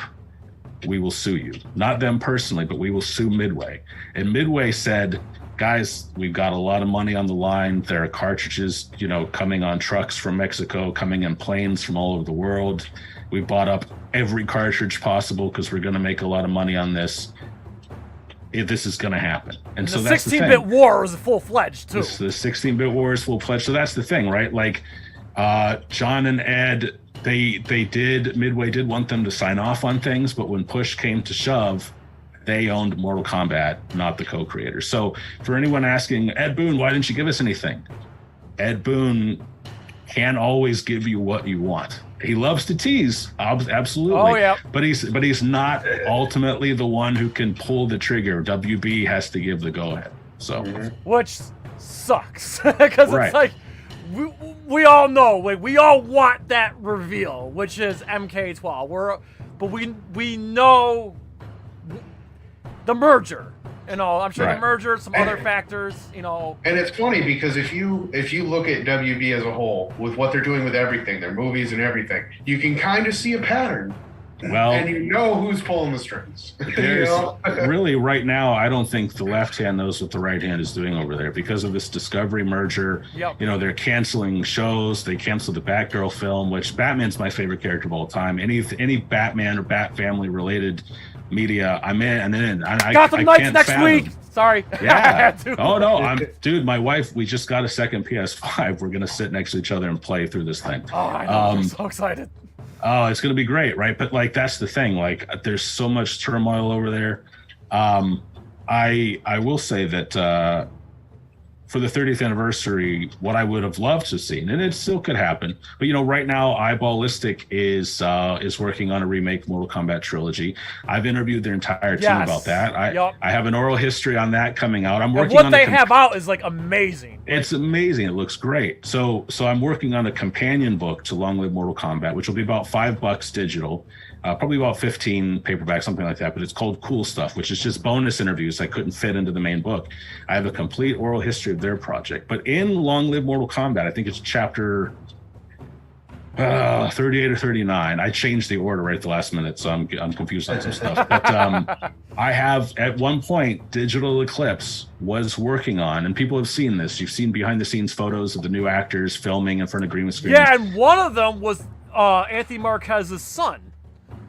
we will sue you." Not them personally, but we will sue Midway. And Midway said, "Guys, we've got a lot of money on the line. There are cartridges, coming on trucks from Mexico, coming in planes from all over the world. We bought up every cartridge possible because we're going to make a lot of money on this. This is going to happen." And so that's the 16-bit war was full-fledged, too. The 16-bit war is full-fledged. So that's the thing, right? Like, John and Ed, Midway did want them to sign off on things, but when push came to shove, they owned Mortal Kombat, not the co-creators. So for anyone asking, Ed Boon, why didn't you give us anything? Ed Boon can't always give you what you want. He loves to tease, absolutely. Oh, yeah. But he's not ultimately the one who can pull the trigger. WB has to give the go-ahead. So, which sucks because it's like we all know, we all want that reveal, which is MK12. But we know the merger. I'm sure the merger, some other factors, And it's funny because if you look at WB as a whole, with what they're doing with everything, their movies and everything, you can kind of see a pattern. Well, and you know who's pulling the strings. Really, right now, I don't think the left hand knows what the right hand is doing over there because of this Discovery merger. Yep. They're canceling shows. They canceled the Batgirl film, which Batman's my favorite character of all time. Any Batman or Bat family related media I'm in, and then Gotham Knights next week. Sorry. Yeah. Oh no, dude. My wife. We just got a second PS5. We're gonna sit next to each other and play through this thing. Oh, I know. I'm so excited. Oh, it's gonna be great, right? But like, that's the thing. Like, there's so much turmoil over there. I will say that for the 30th anniversary, what I would have loved to see, and it still could happen, but right now, Eyeballistic is working on a remake Mortal Kombat trilogy. I've interviewed their entire team about that. I have an oral history on that coming out. I'm working on what they have out is like amazing. It's amazing. It looks great. So I'm working on a companion book to Long Live Mortal Kombat, which will be about $5 digital. Probably about 15 paperback, something like that, but it's called Cool Stuff, which is just bonus interviews I couldn't fit into the main book. I have a complete oral history of their project. But in Long Live Mortal Kombat, I think it's chapter 38 or 39. I changed the order right at the last minute, so I'm confused on some stuff. But I have, at one point, Digital Eclipse was working on, and people have seen this. You've seen behind-the-scenes photos of the new actors filming in front of green screens. Yeah, and one of them was Anthony Marquez's son.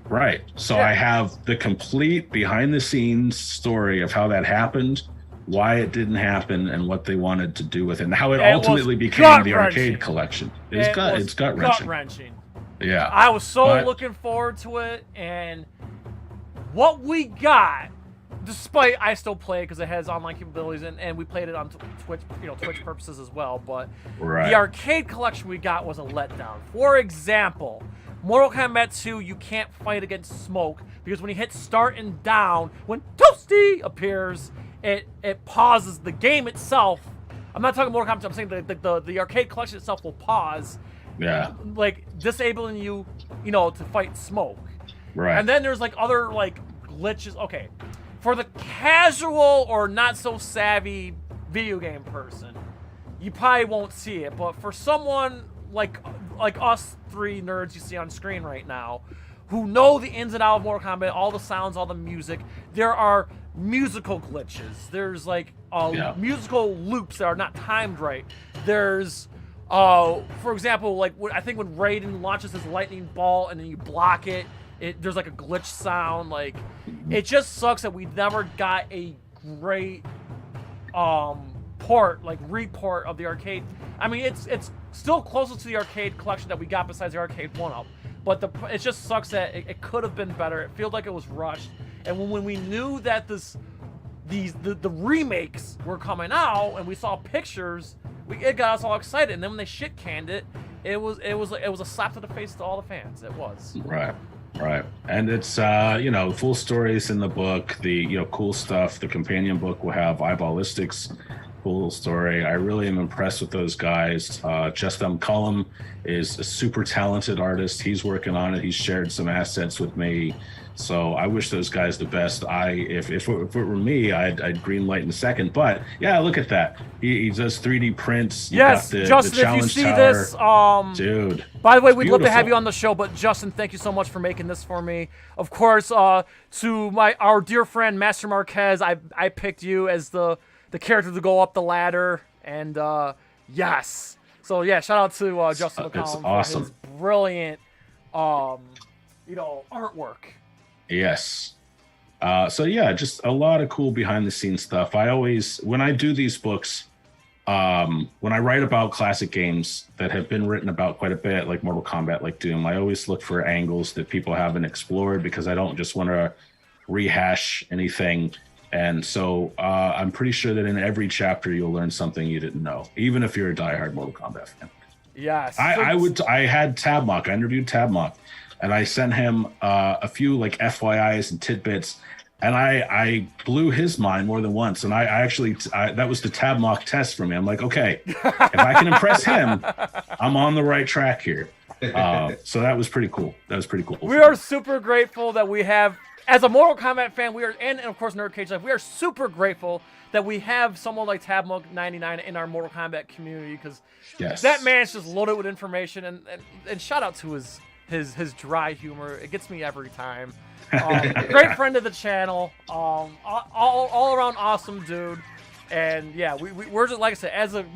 Right. So I have the complete behind-the-scenes story of how that happened, why it didn't happen, and what they wanted to do with it, and how it ultimately became the arcade collection. It's gut-wrenching. Yeah. I was so looking forward to it, and what we got, despite I still play it because it has online capabilities, and we played it on Twitch, Twitch purposes as well, but the arcade collection we got was a letdown. For example, Mortal Kombat 2, you can't fight against smoke because when you hit start and down, when Toasty appears, it pauses the game itself. I'm not talking Mortal Kombat. I'm saying the arcade collection itself will pause. Yeah. Like disabling you, to fight smoke. Right. And then there's like other like glitches. Okay, for the casual or not so savvy video game person, you probably won't see it. But for someone like us three nerds you see on screen right now, who know the ins and outs of Mortal Kombat, all the sounds, all the music, there are musical glitches. There's like musical loops that are not timed right. There's for example, like I think when Raiden launches his lightning ball and then you block it, there's like a glitch sound. Like it just sucks that we never got a great report of the arcade. I mean, it's still closest to the arcade collection that we got besides the arcade 1-up, but it just sucks that it could have been better. It feels like it was rushed, and when we knew that the remakes were coming out and we saw pictures, it got us all excited. And then when they shit canned it, it was a slap to the face to all the fans. It was right, and it's full stories in the book. The cool stuff. The companion book will have Eyeballistics. Cool story. I really am impressed with those guys. Justin Cullum is a super talented artist. He's working on it. He's shared some assets with me. So I wish those guys the best. If it were me, I'd green light in a second. But yeah, look at that. He does 3D prints. Yes, Justin, if you see this, dude. By the way, we'd love to have you on the show. But Justin, thank you so much for making this for me. Of course, to our dear friend Master Marquez, I picked you as the character to go up the ladder, and yes. So yeah, shout out to Justin McCollum awesome. for his brilliant, artwork. Yes. So yeah, just a lot of cool behind the scenes stuff. When I do these books, when I write about classic games that have been written about quite a bit, like Mortal Kombat, like Doom, I always look for angles that people haven't explored because I don't just want to rehash anything. And so I'm pretty sure that in every chapter you'll learn something you didn't know, even if you're a diehard Mortal Kombat fan. Yes. I had Tabmock. I interviewed Tabmock, and I sent him a few like FYIs and tidbits, and I blew his mind more than once. And I actually that was the Tabmock test for me. I'm like, okay, if I can impress him, I'm on the right track here. So that was pretty cool. We are super grateful that we have. As a Mortal Kombat fan, and of course NerdCage Life, we are super grateful that we have someone like Tabmook99 in our Mortal Kombat community, because that man's just loaded with information, and shout out to his dry humor. It gets me every time. Great friend of the channel, all around awesome dude, and yeah, we're just, like I said,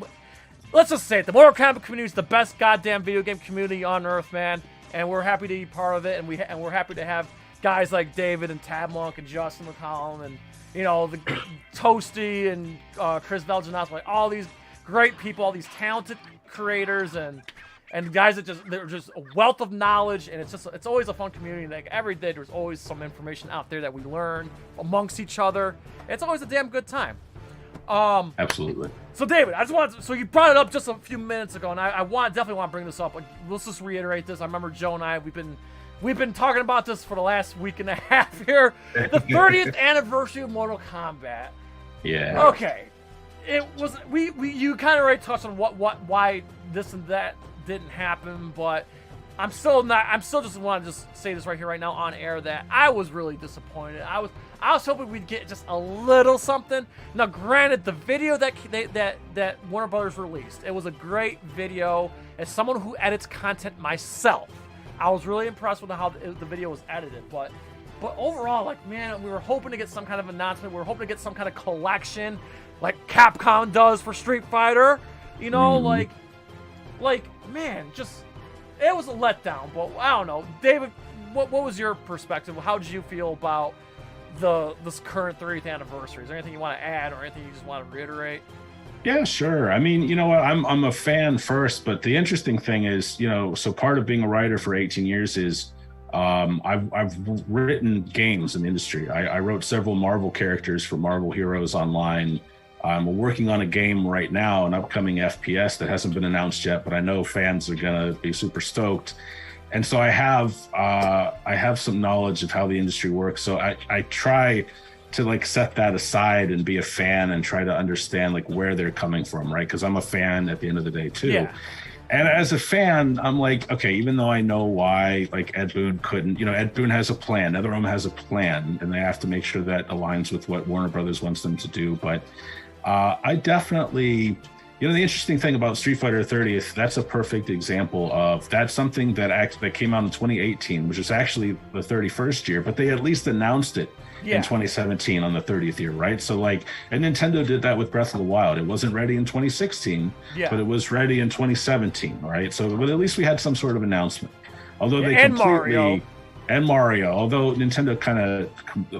let's just say it, the Mortal Kombat community is the best goddamn video game community on earth, man, and we're happy to be part of it, and we're happy to have guys like David and Tabmonk and Justin McCollum and the Toasty and Chris Veljanos, like all these great people, all these talented creators and guys that they're just a wealth of knowledge, and it's always a fun community. Like every day there's always some information out there that we learn amongst each other. It's always a damn good time. Absolutely. So David, so you brought it up just a few minutes ago, and I definitely want to bring this up. Like, let's just reiterate this. I remember Joe and I, we've been talking about this for the last week and a half here. The 30th anniversary of Mortal Kombat. Yeah. Okay. It was you kind of already touched on why this and that didn't happen, but I'm still just want to just say this right here right now on air that I was really disappointed. I was hoping we'd get just a little something. Now, granted, the video that Warner Brothers released, it was a great video. As someone who edits content myself, I was really impressed with how the video was edited, but overall, like, man, we were hoping to get some kind of announcement. We were hoping to get some kind of collection, like Capcom does for Street Fighter. Like, man, just it was a letdown. But I don't know, David, what was your perspective? How did you feel about this current 30th anniversary? Is there anything you want to add or anything you just want to reiterate? Yeah, sure. I mean, you know what? I'm a fan first, but the interesting thing is, so part of being a writer for 18 years is I've written games in the industry. I wrote several Marvel characters for Marvel Heroes Online. I'm working on a game right now, an upcoming FPS that hasn't been announced yet, but I know fans are going to be super stoked. And so I have some knowledge of how the industry works. So I try to like set that aside and be a fan and try to understand like where they're coming from, right? Because I'm a fan at the end of the day too. Yeah. And as a fan, I'm like, okay, even though I know why like Ed Boon couldn't, Ed Boon has a plan, NetherRealm has a plan, and they have to make sure that aligns with what Warner Brothers wants them to do. But I definitely, the interesting thing about Street Fighter 30th, that's a perfect example of that's something that came out in 2018, which is actually the 31st year, but they at least announced it in 2017 on the 30th year, right? So like, and Nintendo did that with Breath of the Wild. It wasn't ready in 2016, but it was ready in 2017, right? So, but at least we had some sort of announcement. Although they completely... And Mario, although Nintendo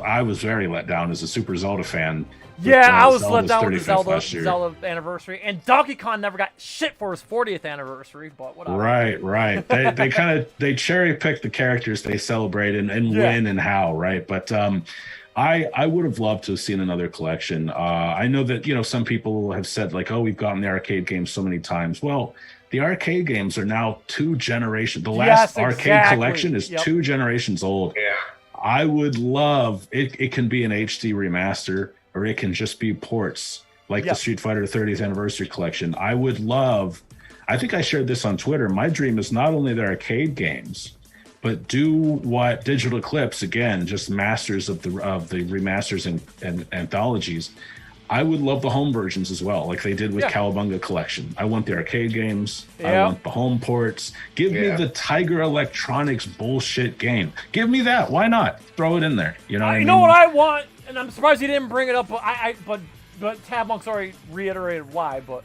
I was very let down as a Super Zelda fan. Yeah, I was let down with the Zelda anniversary, and Donkey Kong never got shit for his 40th anniversary, but whatever. Right. They cherry pick the characters they celebrate and when and how, right? But I would have loved to have seen another collection. I know that some people have said like, oh, we've gotten the arcade games so many times. Well, the arcade games are now 2 generations. The last arcade collection is 2 generations old. Yeah. I would love it. It can be an HD remaster, or it can just be ports like the Street Fighter 30th Anniversary Collection. I think I shared this on Twitter. My dream is not only the arcade games, but do what Digital Eclipse, again, just masters of the remasters and anthologies. I would love the home versions as well, like they did with Cowabunga Collection. I want the arcade games. I want the home ports. Give me the Tiger Electronics bullshit game. Give me that. Why not? Throw it in there. You know what I mean? You know what I want? And I'm surprised he didn't bring it up, but Tab Monk's already reiterated why, but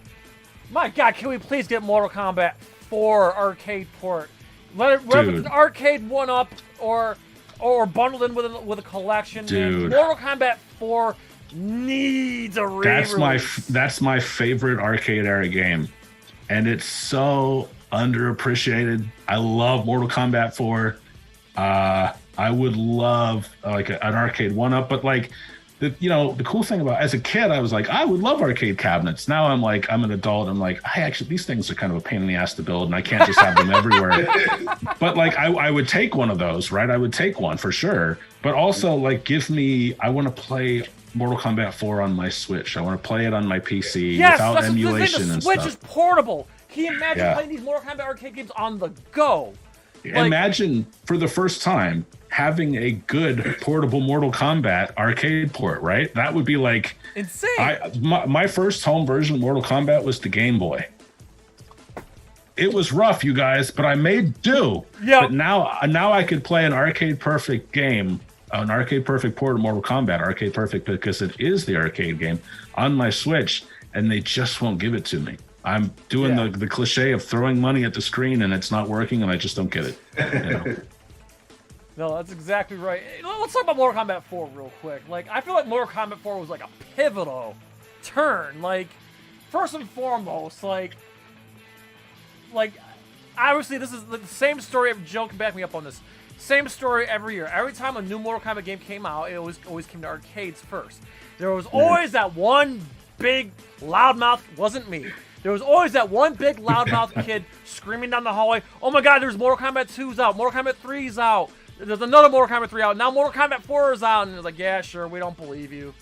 my God, can we please get Mortal Kombat 4 arcade port? Let it an arcade 1-up or bundled in with a collection. Dude. Man. Mortal Kombat 4 needs a re-release. That's my favorite arcade era game, and it's so underappreciated. I love Mortal Kombat 4. I would love like an arcade 1-up, but like the cool thing about as a kid, I was like, I would love arcade cabinets. Now I'm an adult. I'm like, these things are kind of a pain in the ass to build, and I can't just have them everywhere. But like, I would take one of those, right? I would take one for sure. But also like, I want to play Mortal Kombat 4 on my Switch. I want to play it on my PC without emulation and stuff. The Switch is portable. Can you imagine playing these Mortal Kombat arcade games on the go? Imagine for the first time having a good portable Mortal Kombat arcade port, right? That would be like insane. My first home version of Mortal Kombat was the Game Boy. It was rough, you guys, but I made do. Yeah. But now I could play an arcade perfect game, an arcade perfect port of Mortal Kombat, arcade perfect because it is the arcade game on my Switch, and they just won't give it to me. I'm doing the cliche of throwing money at the screen and it's not working, and I just don't get it. No, that's exactly right. Let's talk about Mortal Kombat 4 real quick. Like, I feel like Mortal Kombat 4 was like a pivotal turn. Like, first and foremost, like obviously this is the same story. Joe can back me up on this. Same story every year. Every time a new Mortal Kombat game came out, it always came to arcades first. There was always that one big loudmouth. Wasn't me. There was always that one big loudmouth kid screaming down the hallway, "Oh my God, there's Mortal Kombat 2's out. Mortal Kombat 3's out. There's another Mortal Kombat 3 out. Now Mortal Kombat 4 is out." And it's like, yeah, sure, we don't believe you.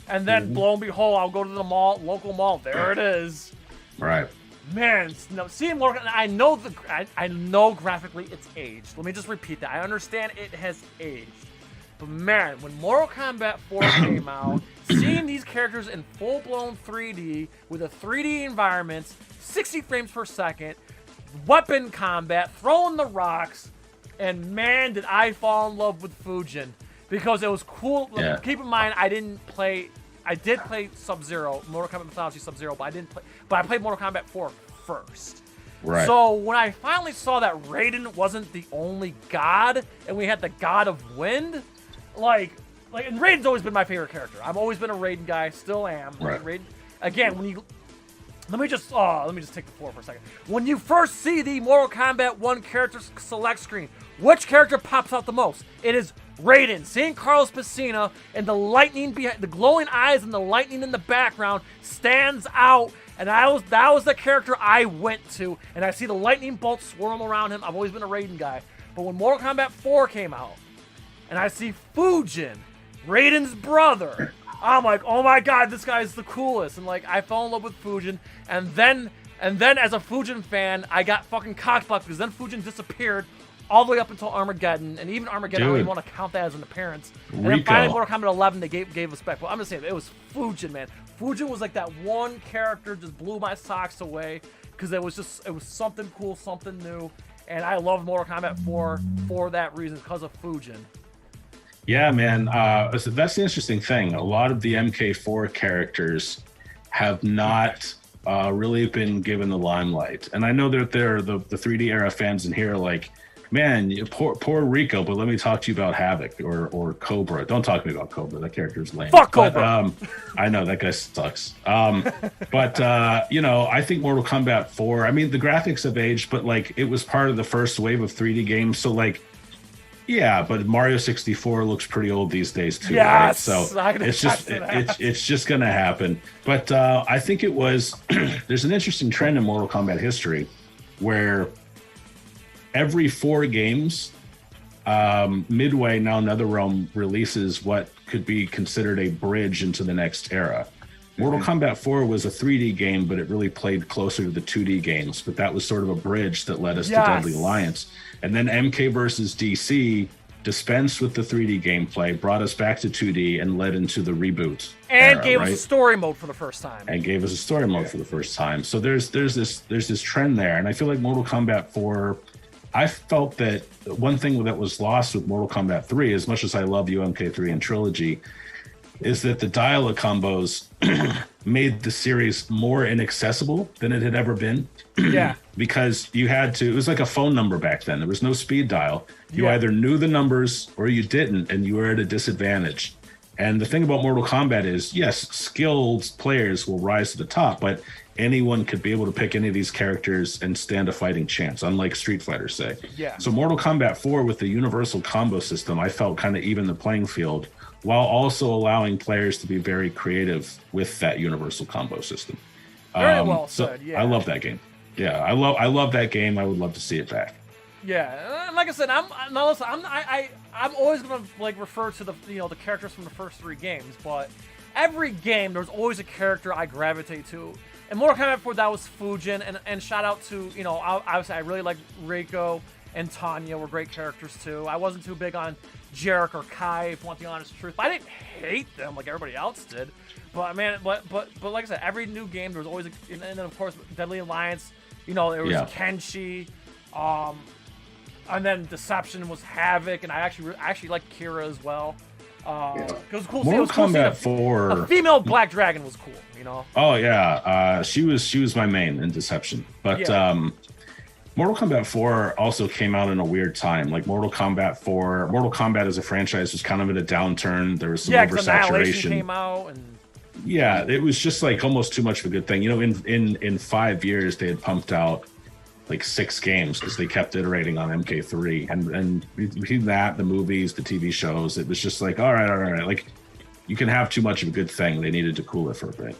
And then, lo and behold, I'll go to the local mall. There it is. Right. Man, seeing Mortal Kombat, I know graphically it's aged. Let me just repeat that. I understand it has aged. But man, when Mortal Kombat 4 came out, seeing these characters in full-blown 3D with a 3D environment, 60 frames per second, weapon combat, throwing the rocks, and man, did I fall in love with Fujin because it was cool. Yeah. Keep in mind, I did play Sub-Zero, Mortal Kombat Mythology Sub-Zero, but I played Mortal Kombat 4 first. Right. So when I finally saw that Raiden wasn't the only god, and we had the God of Wind, and Raiden's always been my favorite character. I've always been a Raiden guy, still am. Right. Raiden, again, let me just take the floor for a second. When you first see the Mortal Kombat 1 character select screen, which character pops out the most? It is Raiden, seeing Carlos Pesina and the lightning behind, the glowing eyes and the lightning in the background stands out. And that was the character I went to. And I see the lightning bolts swirl around him. I've always been a Raiden guy. But when Mortal Kombat 4 came out, and I see Fujin, Raiden's brother, I'm like, oh my god, this guy's the coolest. And like, I fell in love with Fujin. And then as a Fujin fan, I got fucking cockblocked because then Fujin disappeared all the way up until Armageddon, and even Armageddon, I don't even want to count that as an appearance. And then finally, Mortal Kombat 11, they gave us back. But I'm just saying, it was Fujin, man. Fujin was like that one character just blew my socks away because it was something cool, something new, and I love Mortal Kombat 4 for that reason, because of Fujin. Yeah, man. So that's the interesting thing. A lot of the MK4 characters have not really been given the limelight, and I know that there are the 3D era fans in here are like, man, poor Rico, but let me talk to you about Havoc or Cobra. Don't talk to me about Cobra. That character's lame. Fuck Cobra. I know that guy sucks. But I think Mortal Kombat 4. I mean, the graphics have aged, but like it was part of the first wave of 3D games. So like, yeah, but Mario 64 looks pretty old these days too. Yes, right? So it's just gonna happen. But I think it was. There's an interesting trend in Mortal Kombat history where every 4 games, Midway, now NetherRealm, releases what could be considered a bridge into the next era. Mortal Kombat 4 was a 3D game, but it really played closer to the 2D games. But that was sort of a bridge that led us to Deadly Alliance. And then MK versus DC dispensed with the 3D gameplay, brought us back to 2D, and led into the reboot. And gave us a story mode for the first time. For the first time. So there's this trend there, and I feel like Mortal Kombat 4. I felt that one thing that was lost with Mortal Kombat 3, as much as I love UMK3 and Trilogy, is that the dial-up combos made the series more inaccessible than it had ever been. Yeah. Because it was like a phone number back then. There was no speed dial. You either knew the numbers or you didn't, and you were at a disadvantage. And the thing about Mortal Kombat is, yes, skilled players will rise to the top, but anyone could be able to pick any of these characters and stand a fighting chance, unlike Street Fighter, say. Yeah. So Mortal Kombat 4 with the universal combo system, I felt kind of even the playing field, while also allowing players to be very creative with that universal combo system. Very well said, yeah. I love that game. Yeah, I love that game. I would love to see it back. Yeah, and like I said, I'm always gonna like refer to the the characters from the first 3 games, but every game there's always a character I gravitate to. And Mortal Kombat 4, that was Fujin, and shout out to obviously I really like Reiko and Tanya were great characters too. I wasn't too big on Jarek or Kai, if you want the honest truth. But I didn't hate them like everybody else did. But man, but like I said, every new game there was always and then of course Deadly Alliance. There was Kenshi. And then Deception was Havoc, and I actually like Kira as well. It was cool. Mortal Kombat 4. A female Black Dragon was cool, Oh yeah, she was my main in Deception, but Mortal Kombat 4 also came out in a weird time. Like Mortal Kombat as a franchise was kind of in a downturn. There was some oversaturation. Came out and. Yeah, it was just like almost too much of a good thing. In 5 years they had pumped out like 6 games because they kept iterating on MK3, and between that, the movies, the TV shows, it was just like, all right, like you can have too much of a good thing. They needed to cool it for a bit.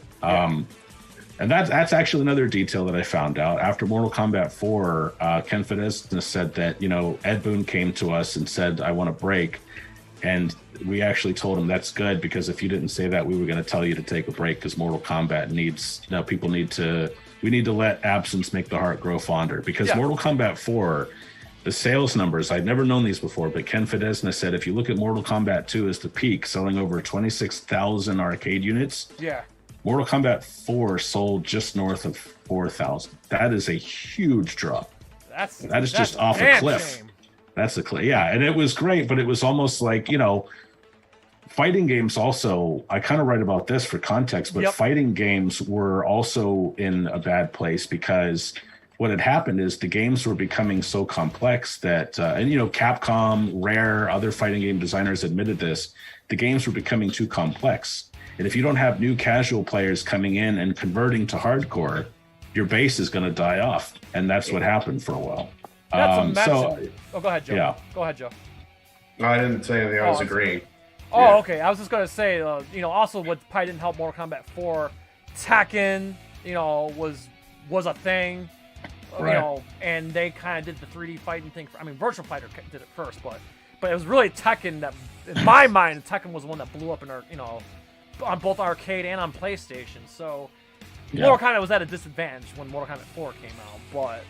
And that's actually another detail that I found out after Mortal Kombat 4. Ken Fidesz said that Ed Boon came to us and said, I want a break, and we actually told him that's good, because if you didn't say that, we were going to tell you to take a break, because Mortal Kombat needs we need to let absence make the heart grow fonder, because Mortal Kombat 4, the sales numbers, I'd never known these before, but Ken Fidesz said if you look at Mortal Kombat 2 as the peak, selling over 26,000 arcade units, Mortal Kombat 4 sold just north of 4,000. That is a huge drop. That is just off a cliff. Shame. That's a cliff. Yeah, and it was great, but it was almost like, fighting games also, I kind of write about this for context, but fighting games were also in a bad place, because what had happened is the games were becoming so complex that, and Capcom, Rare, other fighting game designers admitted this, the games were becoming too complex. And if you don't have new casual players coming in and converting to hardcore, your base is going to die off. And that's what happened for a while. That's a massive... go ahead, Joe. Yeah. Go ahead, Joe. No, I didn't say anything. I was agreeing. Oh, Yeah. okay. I was just gonna say, also what probably didn't help Mortal Kombat 4, Tekken, was a thing, Right. and they kind of did the 3D fighting thing. Virtual Fighter did it first, but it was really Tekken that, in my mind, Tekken was the one that blew up in our, on both arcade and on PlayStation. So Mortal Kombat was at a disadvantage when Mortal Kombat 4 came out, but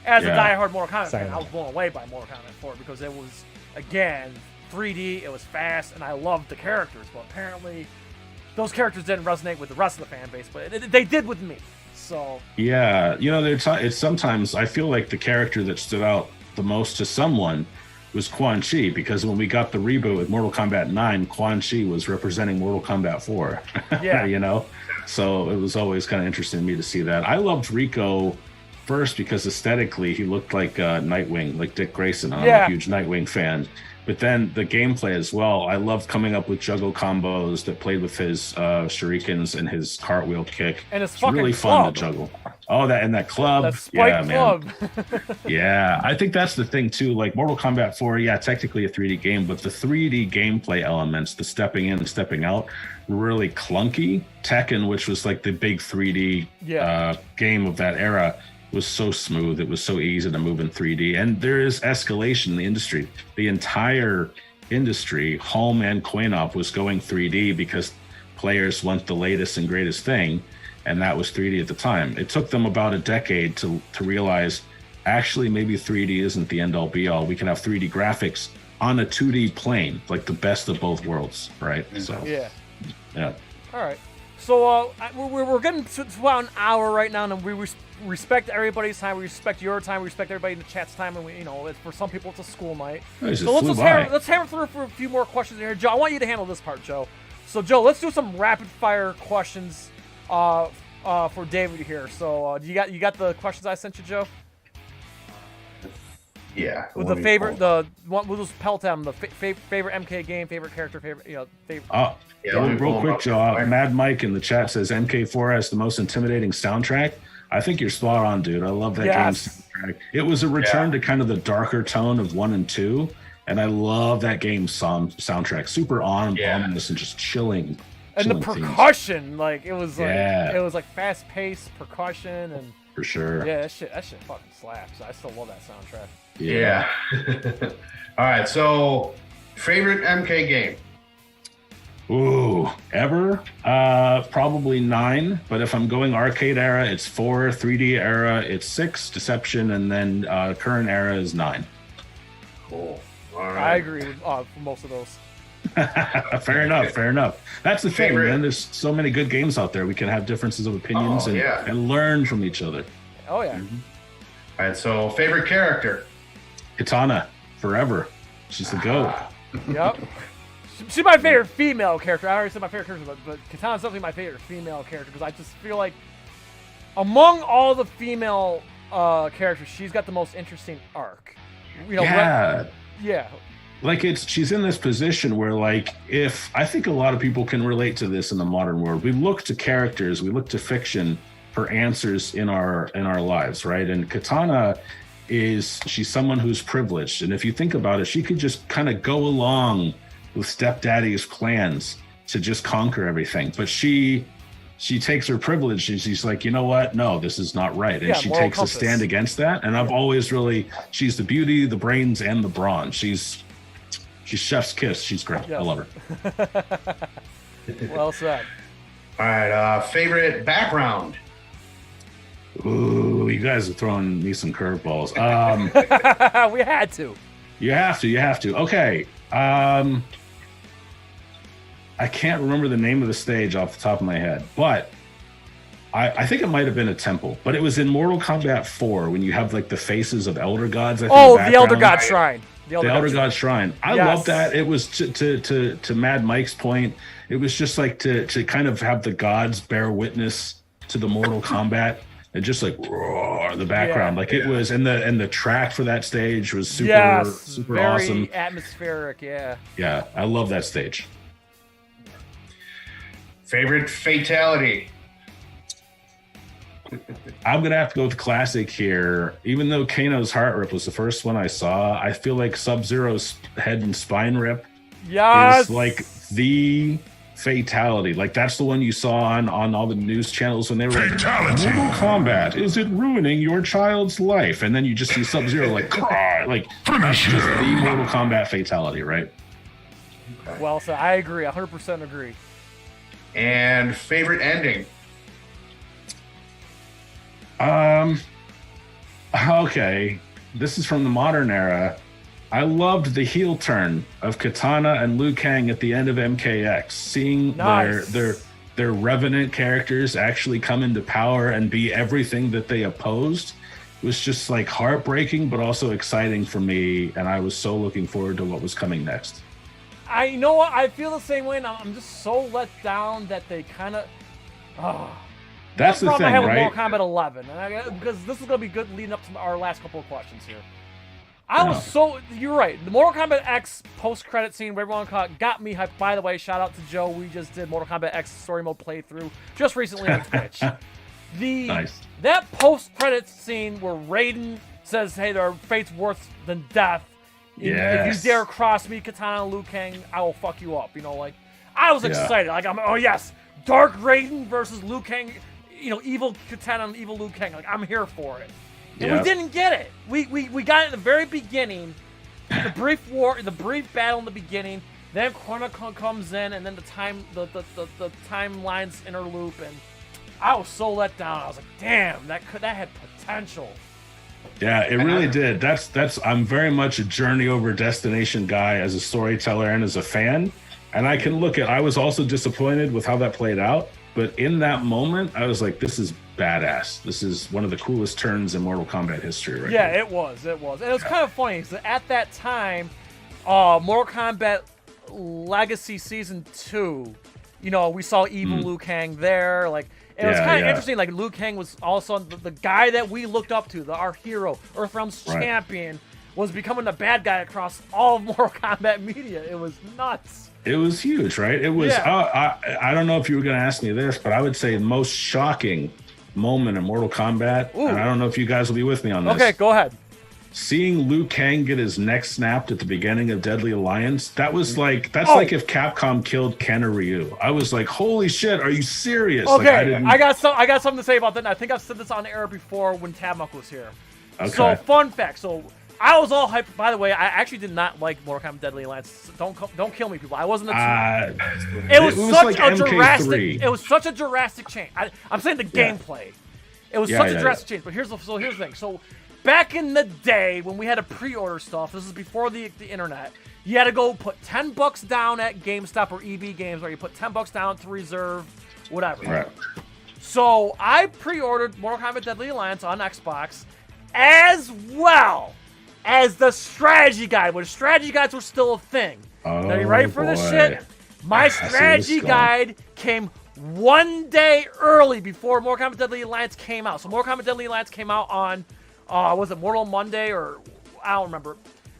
as a diehard Mortal Kombat fan, I was blown away by Mortal Kombat 4 because it was, again, 3D, it was fast, and I loved the characters, but apparently those characters didn't resonate with the rest of the fan base, but they did with me. So yeah, it's sometimes I feel like the character that stood out the most to someone was Quan Chi, because when we got the reboot with Mortal Kombat 9, Quan Chi was representing Mortal Kombat 4. Yeah. So it was always kind of interesting to me to see that. I loved Rico first because aesthetically he looked like Nightwing, like Dick Grayson. I'm a huge Nightwing fan. But then the gameplay as well, I loved coming up with juggle combos that played with his shurikens and his cartwheel kick. And it's really fun to juggle. Oh, that club. That spike club. Man. Yeah, I think that's the thing too. Like Mortal Kombat 4, technically a 3D game, but the 3D gameplay elements, the stepping in and stepping out, were really clunky. Tekken, which was like the big 3D game of that era, was so smooth. It was so easy to move in 3D. And there is escalation in the industry. The entire industry, home and coin-op, was going 3D because players want the latest and greatest thing. And that was 3D at the time. It took them about a decade to realize, actually, maybe 3D isn't the end-all be-all. We can have 3D graphics on a 2D plane, like the best of both worlds, right? So yeah. All right. So we're getting to about an hour right now, and we respect everybody's time. We respect your time. We respect everybody in the chat's time, and for some people it's a school night. So let's hammer through for a few more questions here, Joe. I want you to handle this part, Joe. So Joe, let's do some rapid fire questions for David here. So you got the questions I sent you, Joe? Yeah. With the favorite, we'll just pelt them. The favorite MK game, favorite character, favorite. Oh, yeah. Real quick, Joe. Mad Mike in the chat says MK4 has the most intimidating soundtrack. I think you're spot on, dude. I love that game's soundtrack. It was a return to kind of the darker tone of 1 and 2, and I love that game's soundtrack. Super ominous and just chilling. And the percussion, like it was like fast paced percussion and. For sure. Yeah, that shit fucking slaps. I still love that soundtrack. Yeah. All right, so favorite MK game? Ooh, ever? Probably 9. But if I'm going arcade era, it's 4. 3D era, it's 6. Deception, and then current era is 9. Cool. All right. I agree with most of those. Fair enough. That's the thing, man. There's so many good games out there. We can have differences of opinions and learn from each other. Oh yeah. Mm-hmm. All right, so favorite character? Katana, forever. She's the GOAT. Yep. She's my favorite female character. I already said my favorite character, but Katana's definitely my favorite female character because I just feel like among all the female characters, she's got the most interesting arc. Yeah. Like she's in this position where, like, if I think a lot of people can relate to this in the modern world, we look to characters, we look to fiction for answers in our lives, right? And Katana she's someone who's privileged, and if you think about it, she could just kind of go along with stepdaddy's plans to just conquer everything, but she takes her privilege and she's like, you know what? No, this is not right, and she takes a stand against that. And I've always she's the beauty, the brains, and the brawn. She's chef's kiss. She's great. Yes. I love her. Well said. All right. Favorite background? Ooh, you guys are throwing me some curveballs. We had to. You have to. Okay. I can't remember the name of the stage off the top of my head, but I think it might have been a temple. But it was in Mortal Kombat 4 when you have like the faces of elder gods. The Elder God Shrine. The Elder God Shrine. I love that. It was to Mad Mike's point. It was just like to kind of have the gods bear witness to the Mortal Kombat and just like roar the background. It was, and the track for that stage was super very awesome. Atmospheric. Yeah, I love that stage. Favorite fatality? I'm gonna have to go with classic here. Even though Kano's heart rip was the first one I saw, I feel like Sub-Zero's head and spine rip is like the fatality. Like that's the one you saw on all the news channels when they were like, Mortal Kombat, is it ruining your child's life? And then you just see Sub-Zero like, cry, like that's just the Mortal Kombat fatality, right? Well said. I agree. 100% agree. And favorite ending? Okay. This is from the modern era. I loved the heel turn of Katana and Liu Kang at the end of MKX. Seeing their Revenant characters actually come into power and be everything that they opposed was just like heartbreaking, but also exciting for me. And I was so looking forward to what was coming next. You know what? I feel the same way, and I'm just so let down that they kind of. That's the thing, I had right? with Mortal Kombat 11, because this is going to be good leading up to our last couple of questions here. I was so. You're right. The Mortal Kombat X post-credit scene, whatever you want to call it, got me hyped. By the way, shout out to Joe. We just did Mortal Kombat X story mode playthrough just recently on Twitch. That post-credit scene where Raiden says, "Hey, their fate's worse than death. If you dare cross me, Katana and Liu Kang, I will fuck you up." You know, like I was excited. Like oh yes, Dark Raiden versus Liu Kang. You know, evil Katana and evil Liu Kang. Like I'm here for it. And we didn't get it. We got it in the very beginning, the brief battle in the beginning. Then Chronicon comes in, and then the timelines interloop, and I was so let down. I was like, damn, that had potential. Yeah, it really did. That's I'm very much a journey over destination guy as a storyteller and as a fan. And I can look at I was also disappointed with how that played out. But in that moment, I was like, this is badass. This is one of the coolest turns in Mortal Kombat history right Yeah, now. it was. And it was kind of funny because at that time, Mortal Kombat Legacy Season 2, you know, we saw evil Liu Kang there. Like, it was kind of interesting. Like, Liu Kang was also the guy that we looked up to, our hero, Earthrealm's champion, was becoming the bad guy across all of Mortal Kombat media. It was nuts. It was huge, right? It was. I don't know if you were going to ask me this, but I would say the most shocking moment in Mortal Kombat, and I don't know if you guys will be with me on this. Okay, go ahead. Seeing Liu Kang get his neck snapped at the beginning of Deadly Alliance, that was like like if Capcom killed Ken or Ryu. I was like, holy shit, are you serious? Okay, like, I got something to say about that. And I think I've said this on air before when Tabmuck was here. Okay. So fun fact. So I was all hyped. By the way, I actually did not like Mortal Kombat Deadly Alliance. Don't kill me, people. I wasn't a it was such like a Jurassic. It was such a Jurassic change. I'm saying the gameplay. It was such a Jurassic change. But here's the thing. So back in the day when we had to pre-order stuff, this is before the internet. You had to go put $10 down at GameStop or EB Games, or you put $10 down to reserve, whatever. Right. So I pre-ordered Mortal Kombat Deadly Alliance on Xbox, as well as the strategy guide, when strategy guides were still a thing. Now, you ready for this shit? My strategy guide came 1 day early before Mortal Kombat Deadly Alliance came out. So Mortal Kombat Deadly Alliance came out on, was it Mortal Monday or I don't remember.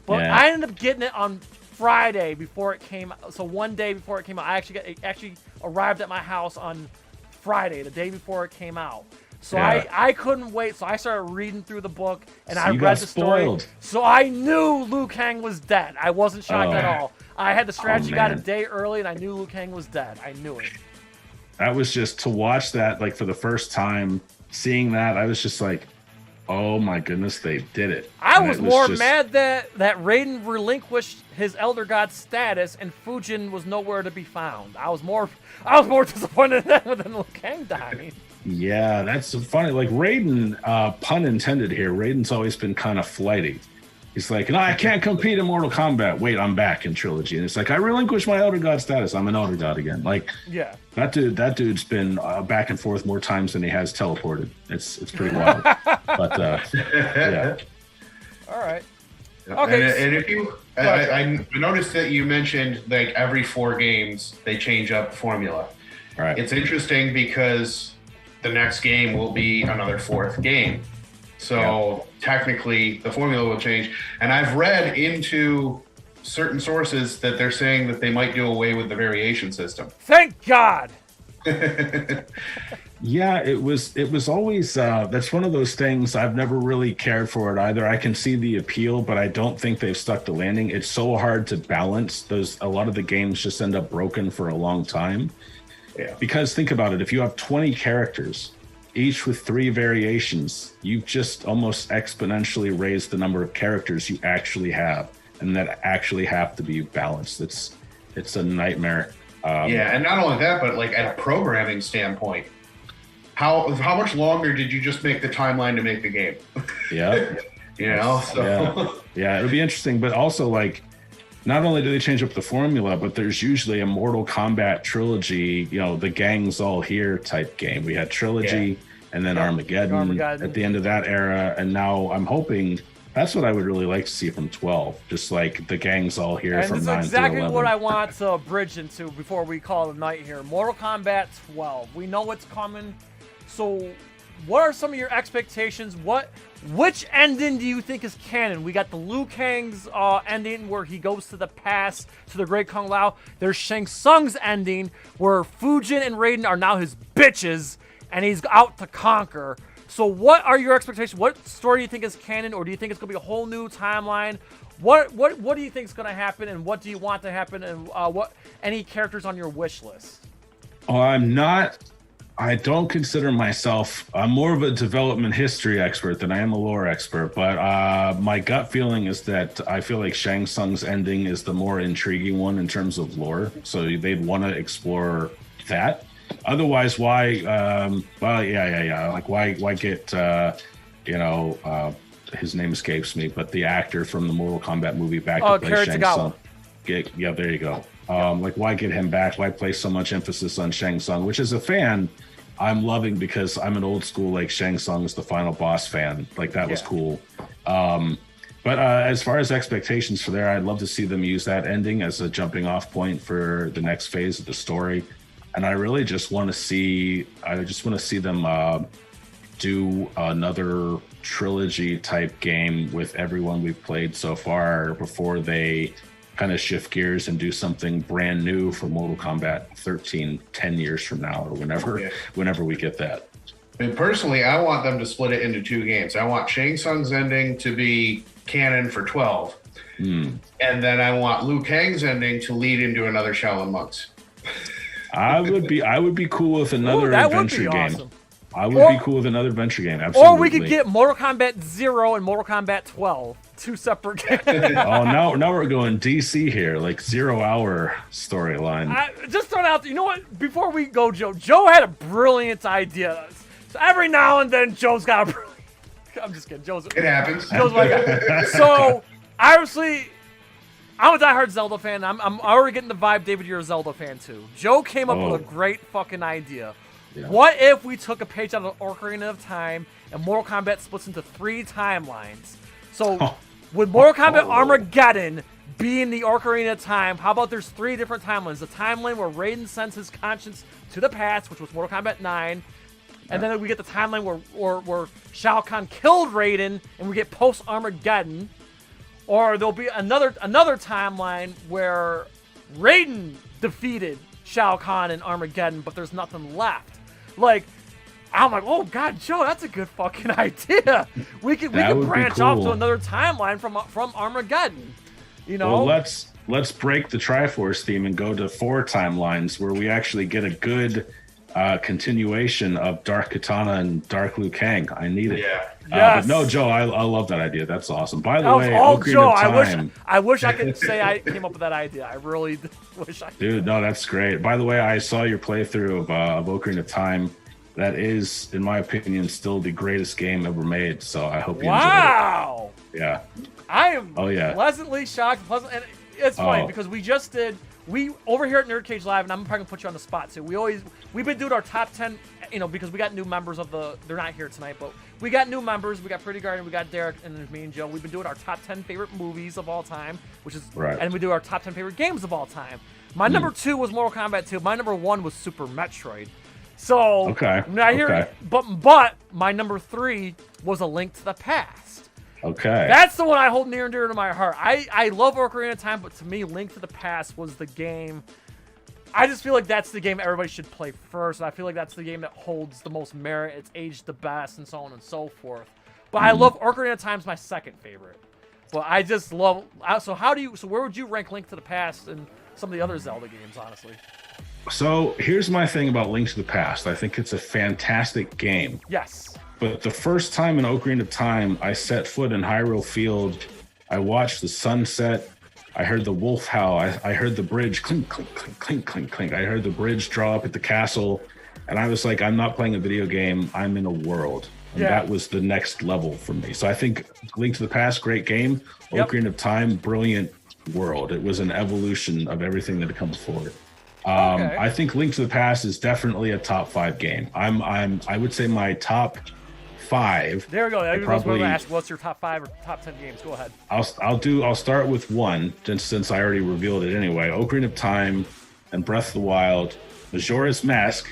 But I ended up getting it on Friday before it came out. So 1 day before it came out, it actually arrived at my house on Friday, the day before it came out. So I couldn't wait. So I started reading through the book, and I read the story. So I knew Liu Kang was dead. I wasn't shocked at all. I had the strategy guide a day early, and I knew Liu Kang was dead. I knew it. That was just to watch that, like for the first time, seeing that, I was just like, oh my goodness, they did it. I was more mad that Raiden relinquished his Elder God status and Fujin was nowhere to be found. I was more disappointed than Liu Kang dying. Yeah, that's funny. Like Raiden, pun intended here, Raiden's always been kind of flighty. He's like, no, I can't compete in Mortal Kombat. Wait, I'm back in Trilogy. And it's like, I relinquished my Elder God status. I'm an Elder God again. Like, that dude's been back and forth more times than he has teleported. It's pretty wild. But, yeah. All right. Okay. And if you, I noticed that you mentioned like every 4 games, they change up formula. All right. It's interesting because the next game will be another 4th game. So technically the formula will change. And I've read into certain sources that they're saying that they might do away with the variation system. Thank God. Yeah, it was always that's one of those things. I've never really cared for it either. I can see the appeal, but I don't think they've stuck the landing. It's so hard to balance. A lot of the games just end up broken for a long time. Yeah. Because think about it, if you have 20 characters, each with 3 variations, you've just almost exponentially raised the number of characters you actually have, and that actually have to be balanced. It's a nightmare. Yeah, and not only that, but like at a programming standpoint, how much longer did you just make the timeline to make the game? Yeah. Yeah, it'll be interesting, but also like not only do they change up the formula, but there's usually a Mortal Kombat trilogy, the gang's all here type game. We had trilogy and then Armageddon at the end of that era, and now I'm hoping that's what I would really like to see from 12, just like the gang's all here and from 9 to 11. this is exactly what I want to bridge into before we call it a night here. Mortal Kombat 12. We know what's coming. So what are some of your expectations? Which ending do you think is canon? We got the Liu Kang's ending where he goes to the past to the Great Kung Lao. There's Shang Tsung's ending where Fujin and Raiden are now his bitches and he's out to conquer. So what are your expectations? What story do you think is canon, or do you think it's going to be a whole new timeline? What do you think is going to happen, and what do you want to happen, and what any characters on your wish list? I don't consider myself, I'm more of a development history expert than I am a lore expert, but my gut feeling is that I feel like Shang Tsung's ending is the more intriguing one in terms of lore. So they'd want to explore that. Otherwise, why? Like, why get? His name escapes me, but the actor from the Mortal Kombat movie back to play Shang Tsung. Yeah, there you go. Like, why get him back? Why place so much emphasis on Shang Tsung? Which, as a fan, I'm loving because I'm an old school like Shang Tsung is the final boss fan. Like that was cool. But as far as expectations for there, I'd love to see them use that ending as a jumping off point for the next phase of the story. And I really just want to see them do another trilogy type game with everyone we've played so far before they kind of shift gears and do something brand new for Mortal Kombat 13 10 years from now, or whenever we get that. And personally, I want them to split it into 2 games. I want Shang Tsung's ending to be canon for 12. And then I want Liu Kang's ending to lead into another Shaolin Monks. I would be cool with another adventure game. Awesome. I would be cool with another adventure game. Absolutely. Or we could get Mortal Kombat 0 and Mortal Kombat 12, 2 separate games. now we're going DC here, like 0 hour storyline. Just throw it out there. You know what? Before we go, Joe had a brilliant idea. So every now and then, Joe's got a brilliant. I'm just kidding. It happens. Joe's my guy. So obviously, I'm a diehard Zelda fan. I'm already getting the vibe, David, you're a Zelda fan too. Joe came up with a great fucking idea. Yeah. What if we took a page out of Ocarina of Time and Mortal Kombat splits into 3 timelines? So with Mortal Kombat Armageddon being the Ocarina of Time, how about there's 3 different timelines? The timeline where Raiden sends his conscience to the past, which was Mortal Kombat 9. And then we get the timeline where Shao Kahn killed Raiden, and we get post-Armageddon. Or there'll be another timeline where Raiden defeated Shao Kahn in Armageddon, but there's nothing left. Like, I'm like, oh god, Joe, that's a good fucking idea. We could branch off to another timeline from Armageddon. Well, let's break the Triforce theme and go to 4 timelines where we actually get a good continuation of Dark Katana and Dark Liu Kang. I need it. Yeah. But no, Joe, I love that idea. That's awesome. By the way, Ocarina of Time. I wish I could say I came up with that idea. I really wish I could. Dude, no, that's great. By the way, I saw your playthrough of Ocarina of Time. That is, in my opinion, still the greatest game ever made. So I hope you enjoy it. Wow. Yeah. I am pleasantly shocked. And it's funny because we over here at NerdCage Live, and I'm probably gonna put you on the spot too. We've been doing our top 10, because we got new members they're not here tonight, but we got new members. We got Pretty Garden, we got Derek, and there's me and Joe. We've been doing our top 10 favorite movies of all time, which is and we do our top 10 favorite games of all time. My number 2 was Mortal Kombat 2. My number 1 was Super Metroid. So but my number 3 was A Link to the Past. Okay. That's the one I hold near and dear to my heart. I love Ocarina of Time, but to me, Link to the Past was the game I just feel like that's the game everybody should play first. And I feel like that's the game that holds the most merit. It's aged the best, and so on and so forth. But I love Ocarina of Time's my second favorite. But I just love. So where would you rank Link to the Past and some of the other Zelda games, honestly? So here's my thing about Link to the Past. I think it's a fantastic game. Yes. But the first time in Ocarina of Time I set foot in Hyrule Field, I watched the sunset. I heard the wolf howl. I heard the bridge clink, clink, clink, clink, clink, clink. I heard the bridge draw up at the castle. And I was like, I'm not playing a video game. I'm in a world. And that was the next level for me. So I think Link to the Past, great game. Ocarina of Time, brilliant world. It was an evolution of everything that had come before. I think Link to the Past is definitely a top 5 game. I would say my top 5. There we go. I was going to ask, what's your top 5 or top 10 games? Go ahead. I'll start with one, since I already revealed it anyway. Ocarina of Time and Breath of the Wild, Majora's Mask,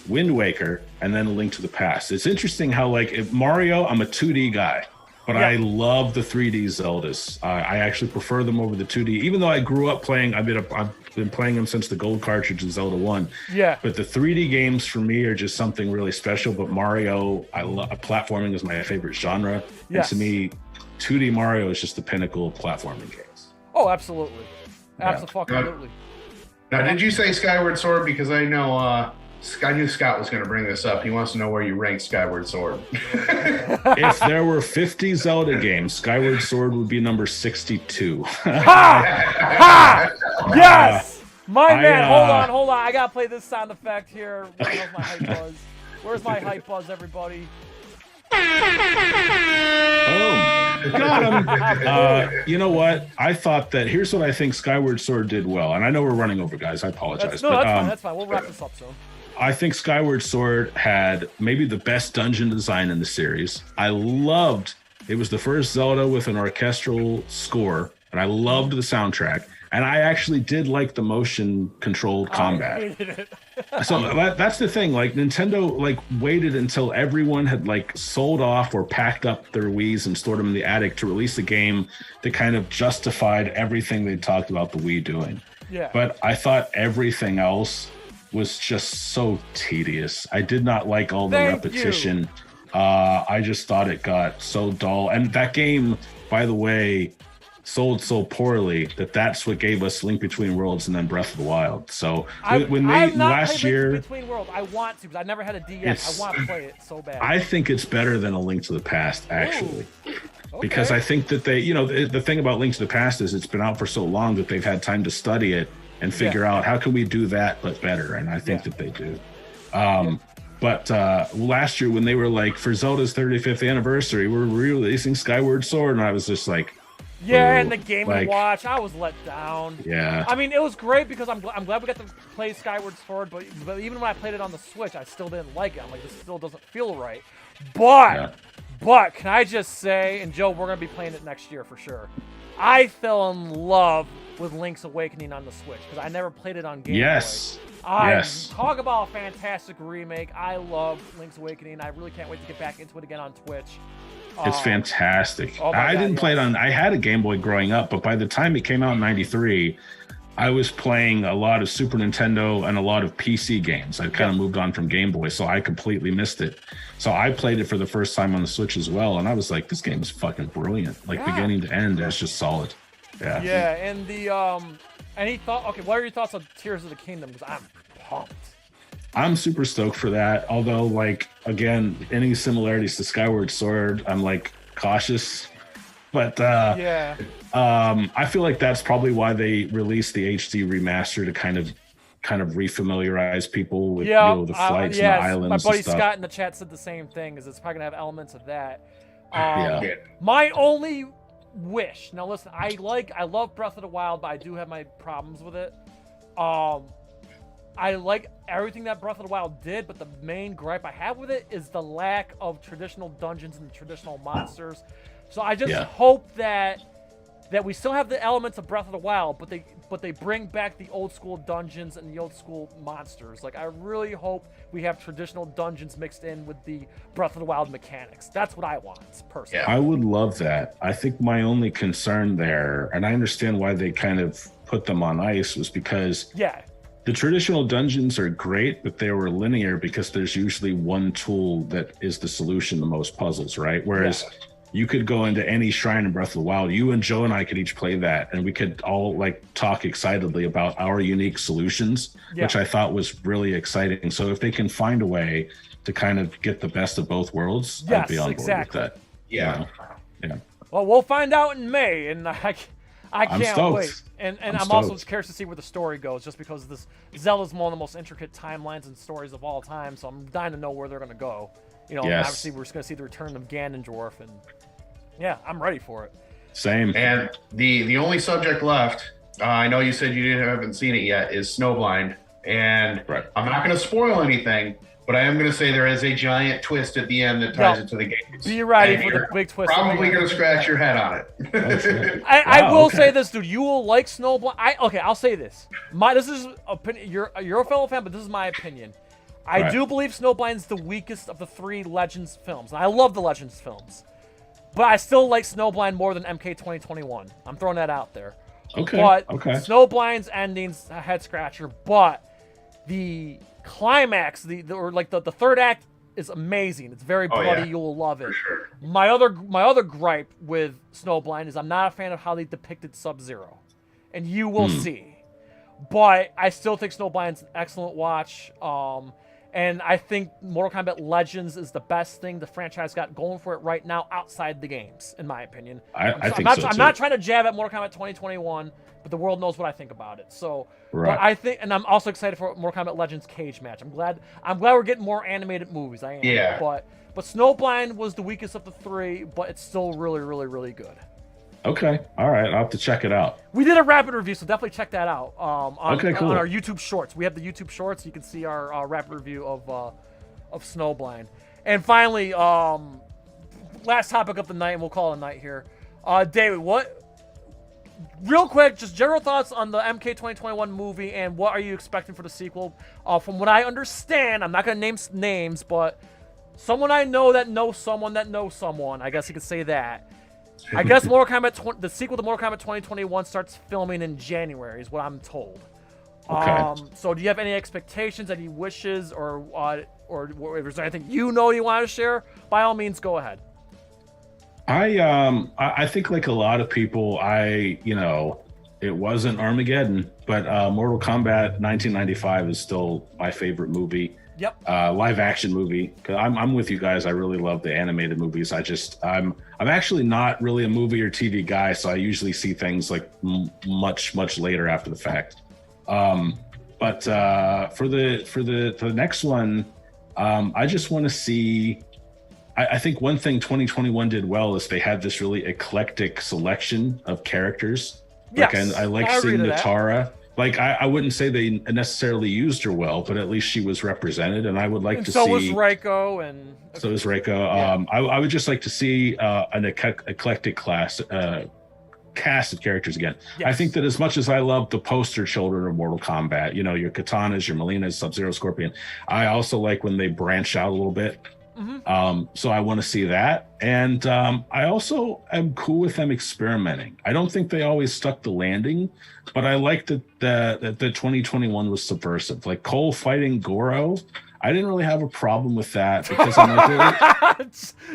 Wind Waker, and then Link to the Past. It's interesting how, like, Mario, I'm a 2D guy, but I love the 3D Zeldas. I actually prefer them over the 2D, even though I grew up playing. I've been playing them since the gold cartridge in Zelda 1. Yeah. But the 3D games for me are just something really special. But Mario, platforming is my favorite genre. Yes. And to me, 2D Mario is just the pinnacle of platforming games. Oh, absolutely. Absolutely. Now, did you say Skyward Sword? Because I know I knew Scott was going to bring this up. He wants to know where you rank Skyward Sword. If there were 50 Zelda games, Skyward Sword would be number 62. Yes! Man, hold on. I got to play this sound effect here. Where's my hype buzz? Where's my hype buzz, everybody? Oh, got him. You know what? I thought that here's what I think Skyward Sword did well. And I know we're running over, guys. I apologize. That's fine. We'll wrap this up soon. I think Skyward Sword had maybe the best dungeon design in the series. I loved it. Was the first Zelda with an orchestral score, and I loved the soundtrack. And I actually did like the motion controlled combat. I hated it. So that's the thing. Like, Nintendo waited until everyone had sold off or packed up their Wiis and stored them in the attic to release a game that kind of justified everything they talked about the Wii doing. Yeah. But I thought everything else was just so tedious. I did not like all the repetition. I just thought it got so dull. And that game, by the way, sold so poorly that's what gave us Link Between Worlds and then Breath of the Wild. So when they last year, Link Between Worlds, I want to, because I never had a DS. I want to play it so bad. I think it's better than a Link to the Past, actually. Because I think that they, the thing about Link to the Past is it's been out for so long that they've had time to study it and figure out how can we do that but better, and I think that they do. But last year when they were for Zelda's 35th anniversary, we're releasing Skyward Sword, and I was just like, and the Game & Watch, I was let down. Yeah. I mean, it was great because I'm glad we got to play Skyward Sword, but even when I played it on the Switch, I still didn't like it. I'm like, this still doesn't feel right. But can I just say, and Joe, we're going to be playing it next year for sure. I fell in love with Link's Awakening on the Switch because I never played it on Game Boy. Talk about a fantastic remake. I love Link's Awakening. I really can't wait to get back into it again on Twitch. It's fantastic. I didn't play it on. I had a Game Boy growing up, but by the time it came out in '93, I was playing a lot of Super Nintendo and a lot of PC games. I kind of moved on from Game Boy, so I completely missed it. So I played it for the first time on the Switch as well, and I was like, "This game is fucking brilliant! Beginning to end, it's just solid." Yeah. Yeah, and the what are your thoughts on Tears of the Kingdom? Because I'm pumped. I'm super stoked for that. Although, again, any similarities to Skyward Sword, I'm cautious. But I feel like that's probably why they released the HD remaster to kind of refamiliarize people with the flights and the islands. My buddy and stuff. Scott in the chat said the same thing. Is it's probably gonna have elements of that. My only wish. Now listen, I love Breath of the Wild, but I do have my problems with it. I like everything that Breath of the Wild did, but the main gripe I have with it is the lack of traditional dungeons and traditional monsters. So I just hope that we still have the elements of Breath of the Wild, but they bring back the old school dungeons and the old school monsters. I really hope we have traditional dungeons mixed in with the Breath of the Wild mechanics. That's what I want, personally. I would love that. I think my only concern there, and I understand why they kind of put them on ice, was because The traditional dungeons are great, but they were linear because there's usually one tool that is the solution to most puzzles, right? Whereas you could go into any shrine in Breath of the Wild. You and Joe and I could each play that, and we could all like talk excitedly about our unique solutions, which I thought was really exciting. So if they can find a way to kind of get the best of both worlds, I'd be on board with that. Yeah. Yeah. Well, we'll find out in May, and I can't wait. And I'm also curious to see where the story goes, just because Zelda's one of the most intricate timelines and stories of all time. So I'm dying to know where they're going to go. You know, obviously we're just going to see the return of Ganondorf, and I'm ready for it. Same. And the only subject left, I know you said you haven't seen it yet, is Snowblind. And I'm not going to spoil anything, but I am going to say there is a giant twist at the end that ties it to the games. Be ready for the big twist. Probably going to scratch your head on it. I will say this, dude. You will like Snowblind. I'll say this. This is opinion. You're a fellow fan, but this is my opinion. I do believe Snowblind's the weakest of the 3 Legends films. And I love the Legends films, but I still like Snowblind more than MK 2021. I'm throwing that out there. But Snowblind's ending's a head scratcher, but the climax, the third act is amazing. It's very bloody. You will love it. Sure. My other gripe with Snowblind is I'm not a fan of how they depicted Sub-Zero, and you will see. But I still think Snowblind's an excellent watch. And I think Mortal Kombat Legends is the best thing the franchise got going for it right now outside the games, in my opinion. I'm not trying to jab at Mortal Kombat 2021, but the world knows what I think about it. So, but I think, and I'm also excited for Mortal Kombat Legends cage match. I'm glad we're getting more animated movies. I am. Yeah. But Snowblind was the weakest of the 3, but it's still really, really, really good. Okay. All right. I'll have to check it out. We did a rapid review, so definitely check that out. On cool. our YouTube Shorts. We have the YouTube Shorts. You can see our rapid review of Snowblind. And finally, last topic of the night, and we'll call it a night here. David, real quick, just general thoughts on the MK 2021 movie, and what are you expecting for the sequel? From what I understand, I'm not going to name names, but someone I know that knows someone that knows someone. I guess you could say that. I guess the sequel to Mortal Kombat 2021 starts filming in January, is what I'm told. Okay. So do you have any expectations, any wishes, or is there anything you want to share? By all means, go ahead. I think like a lot of people, it wasn't Armageddon, but Mortal Kombat 1995 is still my favorite movie. Yep. Live action movie. I'm with you guys. I really love the animated movies. I'm actually not really a movie or TV guy, so I usually see things like much later after the fact. But for the next one, I just want to see. I think one thing 2021 did well is they had this really eclectic selection of characters. Yes, I like seeing Natara. Like, I wouldn't say they necessarily used her well, but at least she was represented, and I would like to see... So was Reiko, and... So was Reiko. Yeah. I would just like to see an eclectic cast of characters again. Yes. I think that as much as I love the poster children of Mortal Kombat, your Katanas, your Melinas, Sub-Zero, Scorpion, I also like when they branch out a little bit. Mm-hmm. So I want to see that. And I also am cool with them experimenting. I don't think they always stuck the landing, but I like that the 2021 was subversive. Like Cole fighting Goro, I didn't really have a problem with that because I'm like,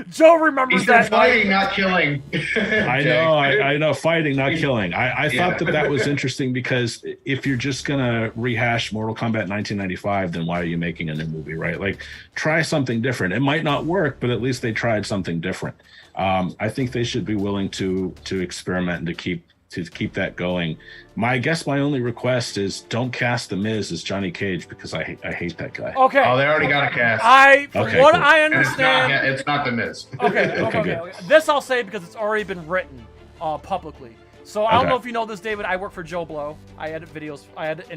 Joe remembers that fighting, not killing. I know, fighting, not killing. I thought that was interesting because if you're just gonna rehash Mortal Kombat 1995, then why are you making a new movie, right? Like, try something different. It might not work, but at least they tried something different. I think they should be willing to experiment and to keep that going. My only request is don't cast The Miz as Johnny Cage because I hate that guy. Okay. Oh, they already got a cast. I understand, it's not The Miz. Okay. This I'll say because it's already been written publicly. So I don't know if you know this, David. I work for Joe Blow. I edit videos. I edit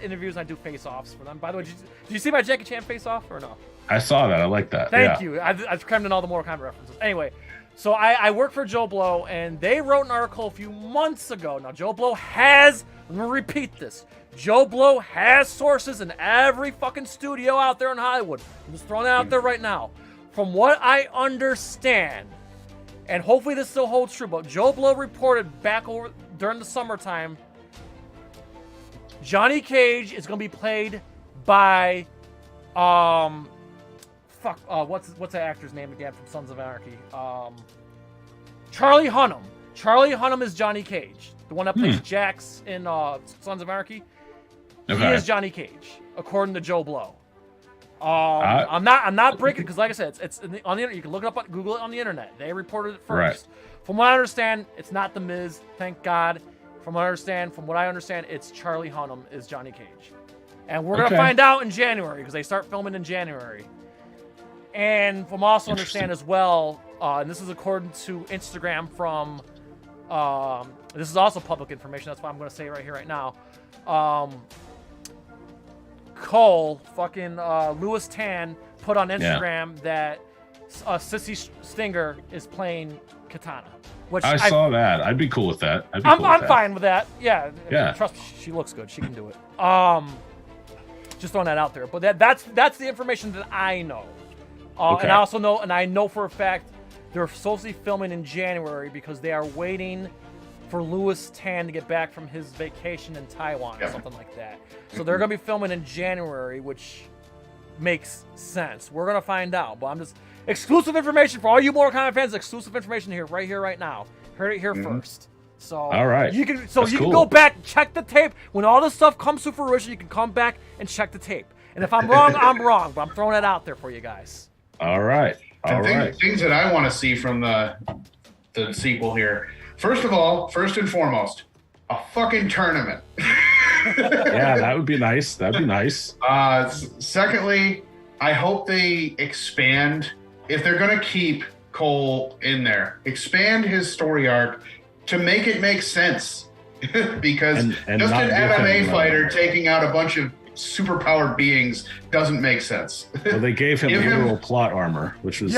interviews. And I do face-offs for them. By the way, did you see my Jackie Chan face-off or no? I saw that. I like that. Thank you. I've crammed in all the Mortal Kombat references. Anyway. So I work for Joe Blow, and they wrote an article a few months ago. Now, Joe Blow has, I'm going to repeat this, Joe Blow has sources in every fucking studio out there in Hollywood. I'm just throwing it out there right now. From what I understand, and hopefully this still holds true, but Joe Blow reported back over during the summertime Johnny Cage is going to be played by, what's the actor's name again from Sons of Anarchy? Charlie Hunnam. Charlie Hunnam is Johnny Cage, the one that plays Jax in Sons of Anarchy. Okay. He is Johnny Cage, according to Joe Blow. I'm not breaking because, like I said, it's on the internet. You can look it up, Google it on the internet. They reported it first. Right. From what I understand, it's not The Miz. Thank God. From what I understand, it's Charlie Hunnam is Johnny Cage, and we're gonna find out in January because they start filming in January. And from also understand as well, and this is according to Instagram from, this is also public information. That's why I'm gonna say it right here, right now. Louis Tan put on Instagram that Sissy Stinger is playing Katana. Which I saw that. I'd be cool with that. I'm fine with that. Yeah. Trust me, she looks good. She can do it. Just throwing that out there. But that's the information that I know. And I also know, and I know for a fact, they're supposed to be filming in January because they are waiting for Louis Tan to get back from his vacation in Taiwan or something like that. So they're going to be filming in January, which makes sense. We're going to find out. But I'm just... Exclusive information for all you Mortal Kombat fans. Exclusive information here, right now. Heard it here first. So all right, you can go back, check the tape. When all this stuff comes to fruition, you can come back and check the tape. And if I'm wrong, I'm wrong. But I'm throwing it out there for you guys. All right. Things that I want to see from the sequel here. First and foremost, a fucking tournament. Yeah, that would be nice. Secondly, I hope they expand. If they're going to keep Cole in there, expand his story arc to make it make sense. Because just an MMA fighter taking out a bunch of superpowered beings doesn't make sense. Well, they gave him literal plot armor, which was...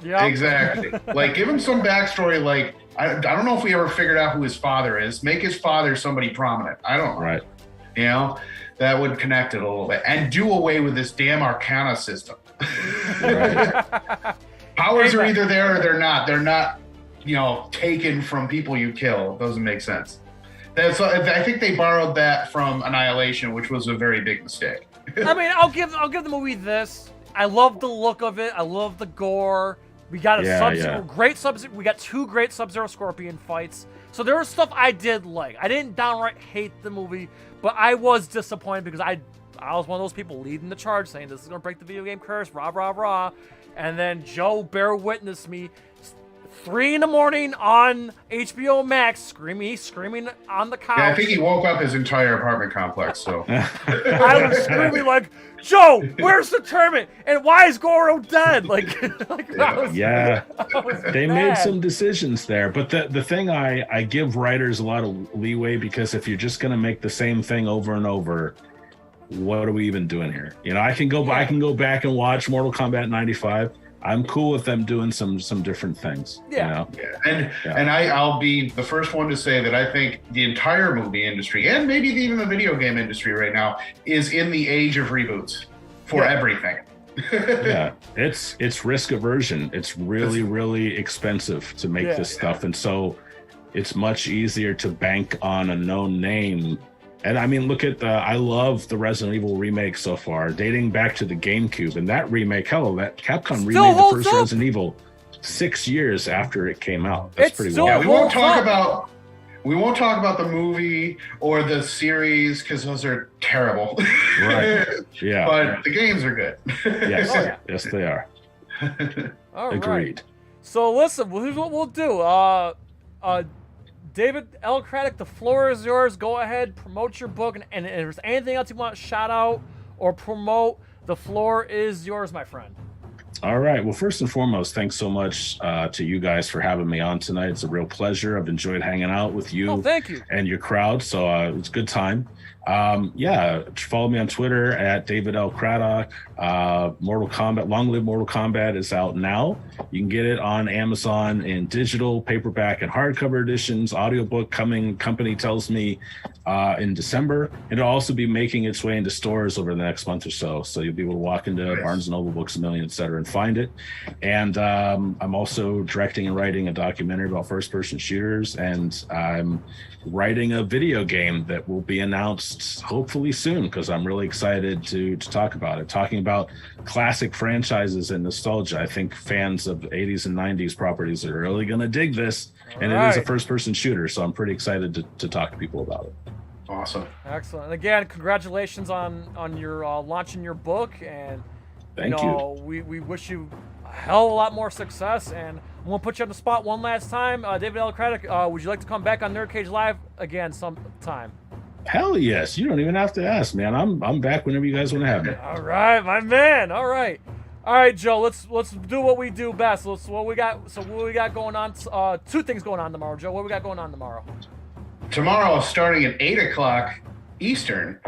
Exactly. Like, give him some backstory. Like, I don't know if we ever figured out who his father is. Make his father somebody prominent. I don't know. Right. You know? That would connect it a little bit. And do away with this damn Arcana system. Powers are either there or they're not. They're not, taken from people you kill. It doesn't make sense. I think they borrowed that from Annihilation, which was a very big mistake. I mean, I'll give the movie this. I love the look of it. I love the gore. We got great Sub-Zero. We got 2 great Sub-Zero Scorpion fights. So there was stuff I did like. I didn't downright hate the movie, but I was disappointed because I was one of those people leading the charge saying this is going to break the video game curse, rah, rah, rah. And then Joe bear witness me 3 a.m. on HBO Max screaming on the couch. Yeah, I think he woke up his entire apartment complex, so. I was screaming like, Joe, where's the tournament? And why is Goro dead? They made some decisions there. But the thing I give writers a lot of leeway because if you're just going to make the same thing over and over, what are we even doing here? I can go back and watch Mortal Kombat 95. I'm cool with them doing some different things. And I'll be the first one to say that I think the entire movie industry and maybe even the video game industry right now is in the age of reboots for everything. It's risk aversion. It's really expensive to make this stuff, and so it's much easier to bank on a known name. And I mean, look at I love the Resident Evil remake so far, dating back to the GameCube. And that remake, that Capcom remade the first Resident Evil 6 years after it came out. That's pretty wild. Yeah, we won't talk about the movie or the series because those are terrible. Right. Yeah. But the games are good. Yes. Yes, they are. All Agreed. Right. So listen, here's what we'll do. David L. Craddock, the floor is yours. Go ahead, promote your book, and if there's anything else you want to shout out or promote, the floor is yours, my friend. All right. Well, first and foremost, thanks so much to you guys for having me on tonight. It's a real pleasure. I've enjoyed hanging out with you, thank you, and your crowd. So it's a good time. Follow me on Twitter at David L. Craddock. Mortal Kombat, Long Live Mortal Kombat is out now. You can get it on Amazon in digital, paperback, and hardcover editions. Audiobook coming, company tells me, in December. It'll also be making its way into stores over the next month or so. So you'll be able to walk into Barnes & Noble, Books A Million, etc., and find it. And I'm also directing and writing a documentary about first-person shooters, and I'm writing a video game that will be announced just hopefully soon, because I'm really excited to talk about it. Talking about classic franchises and nostalgia. I think fans of 80s and 90s properties are really going to dig this. And it is a first-person shooter, so I'm pretty excited to talk to people about it. Awesome. Excellent. And again, congratulations on your launching your book. And Thank you. We wish you a hell of a lot more success. And I'm going to put you on the spot one last time. David L. Craddock, would you like to come back on NerdCage Live again sometime? Hell yes. You don't even have to ask, man. I'm back whenever you guys want to have me. All right, my man. All right, Joe. Let's do what we do best. What we got going on? Two things going on tomorrow, Joe. What we got going on tomorrow? Tomorrow, starting at 8 o'clock Eastern,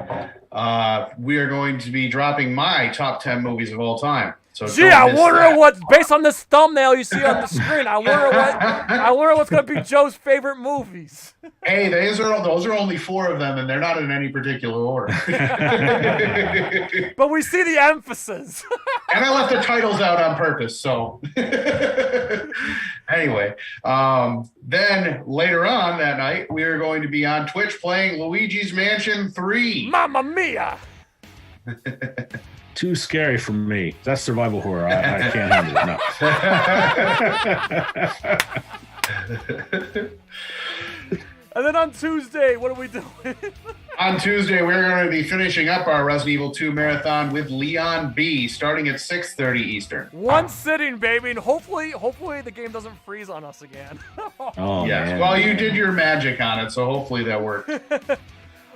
we are going to be dropping my top 10 movies of all time. So I wonder what, based on this thumbnail you see on the screen, I wonder what's going to be Joe's favorite movies. Hey, those are only 4 of them, and they're not in any particular order. But we see the emphasis. And I left the titles out on purpose, so. Anyway, then later on that night, we are going to be on Twitch playing Luigi's Mansion 3. Mamma mia! Too scary for me. That's survival horror. I can't handle it. No. And then on Tuesday, what are we doing? On Tuesday, we're going to be finishing up our Resident Evil 2 marathon with Leon B, starting at 6:30 Eastern. One sitting, baby, and hopefully the game doesn't freeze on us again. Oh, yes. man. Well, you did your magic on it, so hopefully that worked.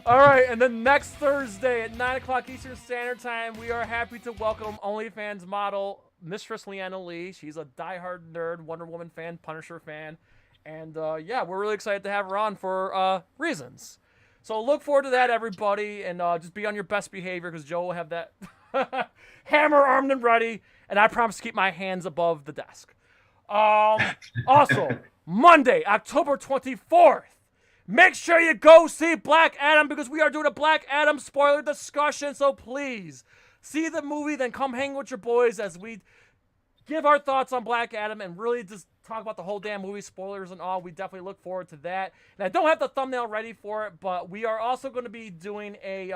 All right, and then next Thursday at 9 o'clock Eastern Standard Time, we are happy to welcome OnlyFans model Mistress Leanna Lee. She's a diehard nerd, Wonder Woman fan, Punisher fan. And, we're really excited to have her on for reasons. So look forward to that, everybody, and just be on your best behavior, because Joe will have that hammer armed and ready, and I promise to keep my hands above the desk. Also, Monday, October 24th, make sure you go see Black Adam, because we are doing a Black Adam spoiler discussion, so please see the movie, then come hang with your boys as we give our thoughts on Black Adam and really just talk about the whole damn movie, spoilers and all. We definitely look forward to that. And I don't have the thumbnail ready for it, but we are also going to be doing a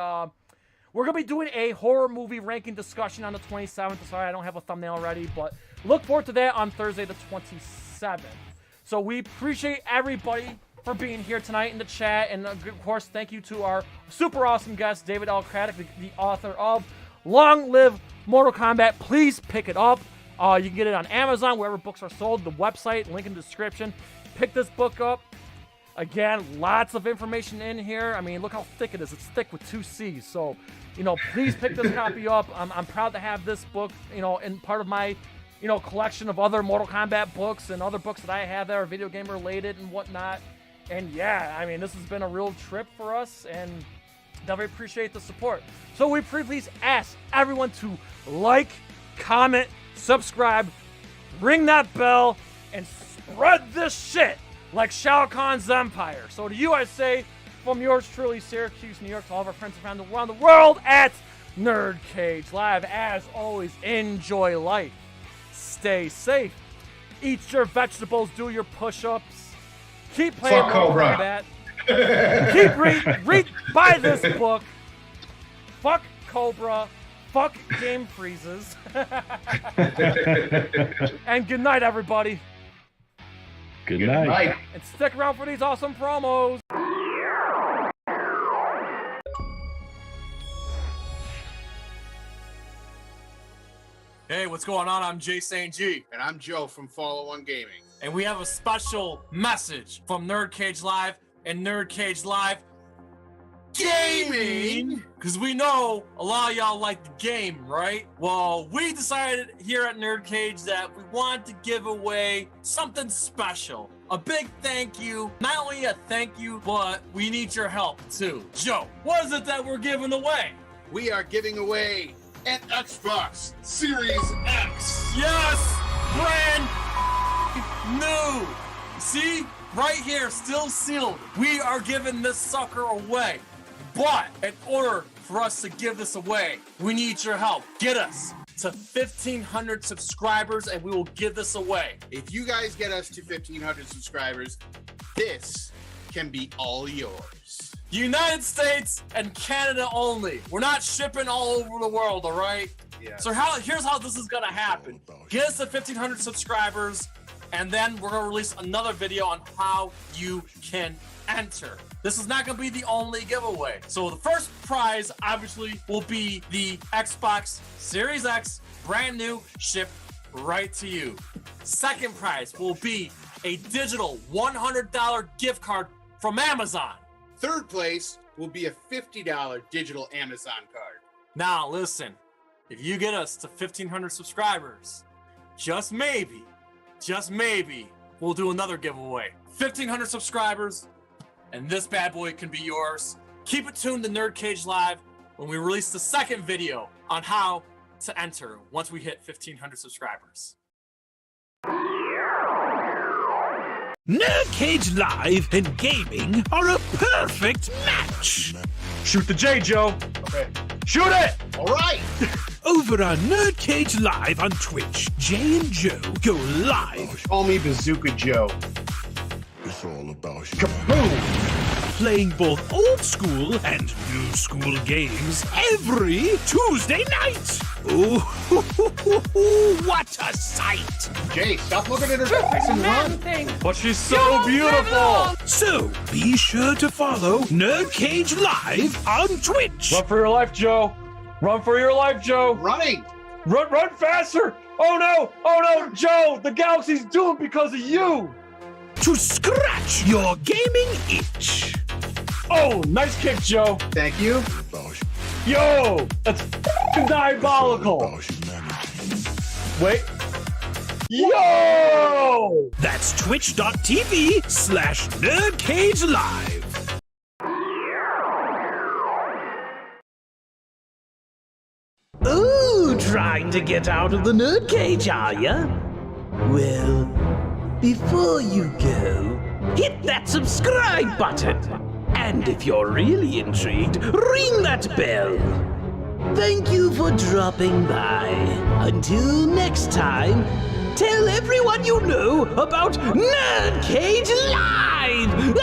horror movie ranking discussion on the 27th. Sorry, I don't have a thumbnail ready, but look forward to that on Thursday the 27th. So we appreciate everybody for being here tonight in the chat, and of course, thank you to our super awesome guest, David L. Craddock, the author of Long Live Mortal Kombat. Please pick it up. You can get it on Amazon, wherever books are sold, the website, link in the description. Pick this book up. Again, lots of information in here. I mean, look how thick it is. It's thick with 2 C's. So, please pick this copy up. I'm proud to have this book, in part of my, collection of other Mortal Kombat books and other books that I have that are video game related and whatnot. And yeah, I mean, this has been a real trip for us, and definitely appreciate the support. So we please ask everyone to like, comment, subscribe, ring that bell, and spread this shit like Shao Kahn's empire. So to you I say, from yours truly, Syracuse, New York, to all of our friends around the world at NerdCage Live, as always, enjoy life, stay safe, eat your vegetables, do your push-ups, keep playing Mortal Kombat, buy this book, fuck Cobra, fuck game freezes. And good night, everybody. Good night. And stick around for these awesome promos. Hey, what's going on? I'm Jay St. G. And I'm Joe from Follow One Gaming. And we have a special message from NerdCage Live and NerdCage Live Gaming, because we know a lot of y'all like the game, right? Well, we decided here at NerdCage that we wanted to give away something special. A big thank you. Not only a thank you, but we need your help too. Joe, what is it that we're giving away? We are giving away an Xbox Series X. Yes! Brand new. See? Right here, still sealed. We are giving this sucker away. But in order for us to give this away, we need your help. Get us to 1,500 subscribers and we will give this away. If you guys get us to 1,500 subscribers, this can be all yours. United States and Canada only. We're not shipping all over the world, all right? Yeah. So here's how this is going to happen. Get us to 1,500 subscribers, and then we're going to release another video on how you can enter. This is not going to be the only giveaway. So the first prize, obviously, will be the Xbox Series X, brand new, shipped right to you. Second prize will be a digital $100 gift card from Amazon. Third place will be a $50 digital Amazon card. Now, listen, if you get us to 1,500 subscribers, just maybe, we'll do another giveaway. 1,500 subscribers, and this bad boy can be yours. Keep it tuned to NerdCage Live when we release the second video on how to enter once we hit 1,500 subscribers. NerdCage Live and gaming are a perfect match. Shoot the J, Joe. Okay. Shoot it! All right. Over on NerdCage Live on Twitch, Jay and Joe go live. Call me Bazooka Joe. It's all about you. Kaboom! Playing both old school and new school games every Tuesday night. Ooh, what a sight! Jay, stop looking at her face and run. But she's so beautiful! So be sure to follow NerdCage Live on Twitch. Run for your life, Joe! Run for your life, Joe! Running. Run faster! Oh no, Joe! The galaxy's doomed because of you! To scratch your gaming itch. Oh, nice kick, Joe! Thank you. About you. Yo! That's diabolical! About humanity. Wait. Yo! That's twitch.tv/NerdCage Live. Ooh, trying to get out of the nerd cage, are ya? Well, before you go, hit that subscribe button. And if you're really intrigued, ring that bell. Thank you for dropping by. Until next time, tell everyone you know about NerdCage Live!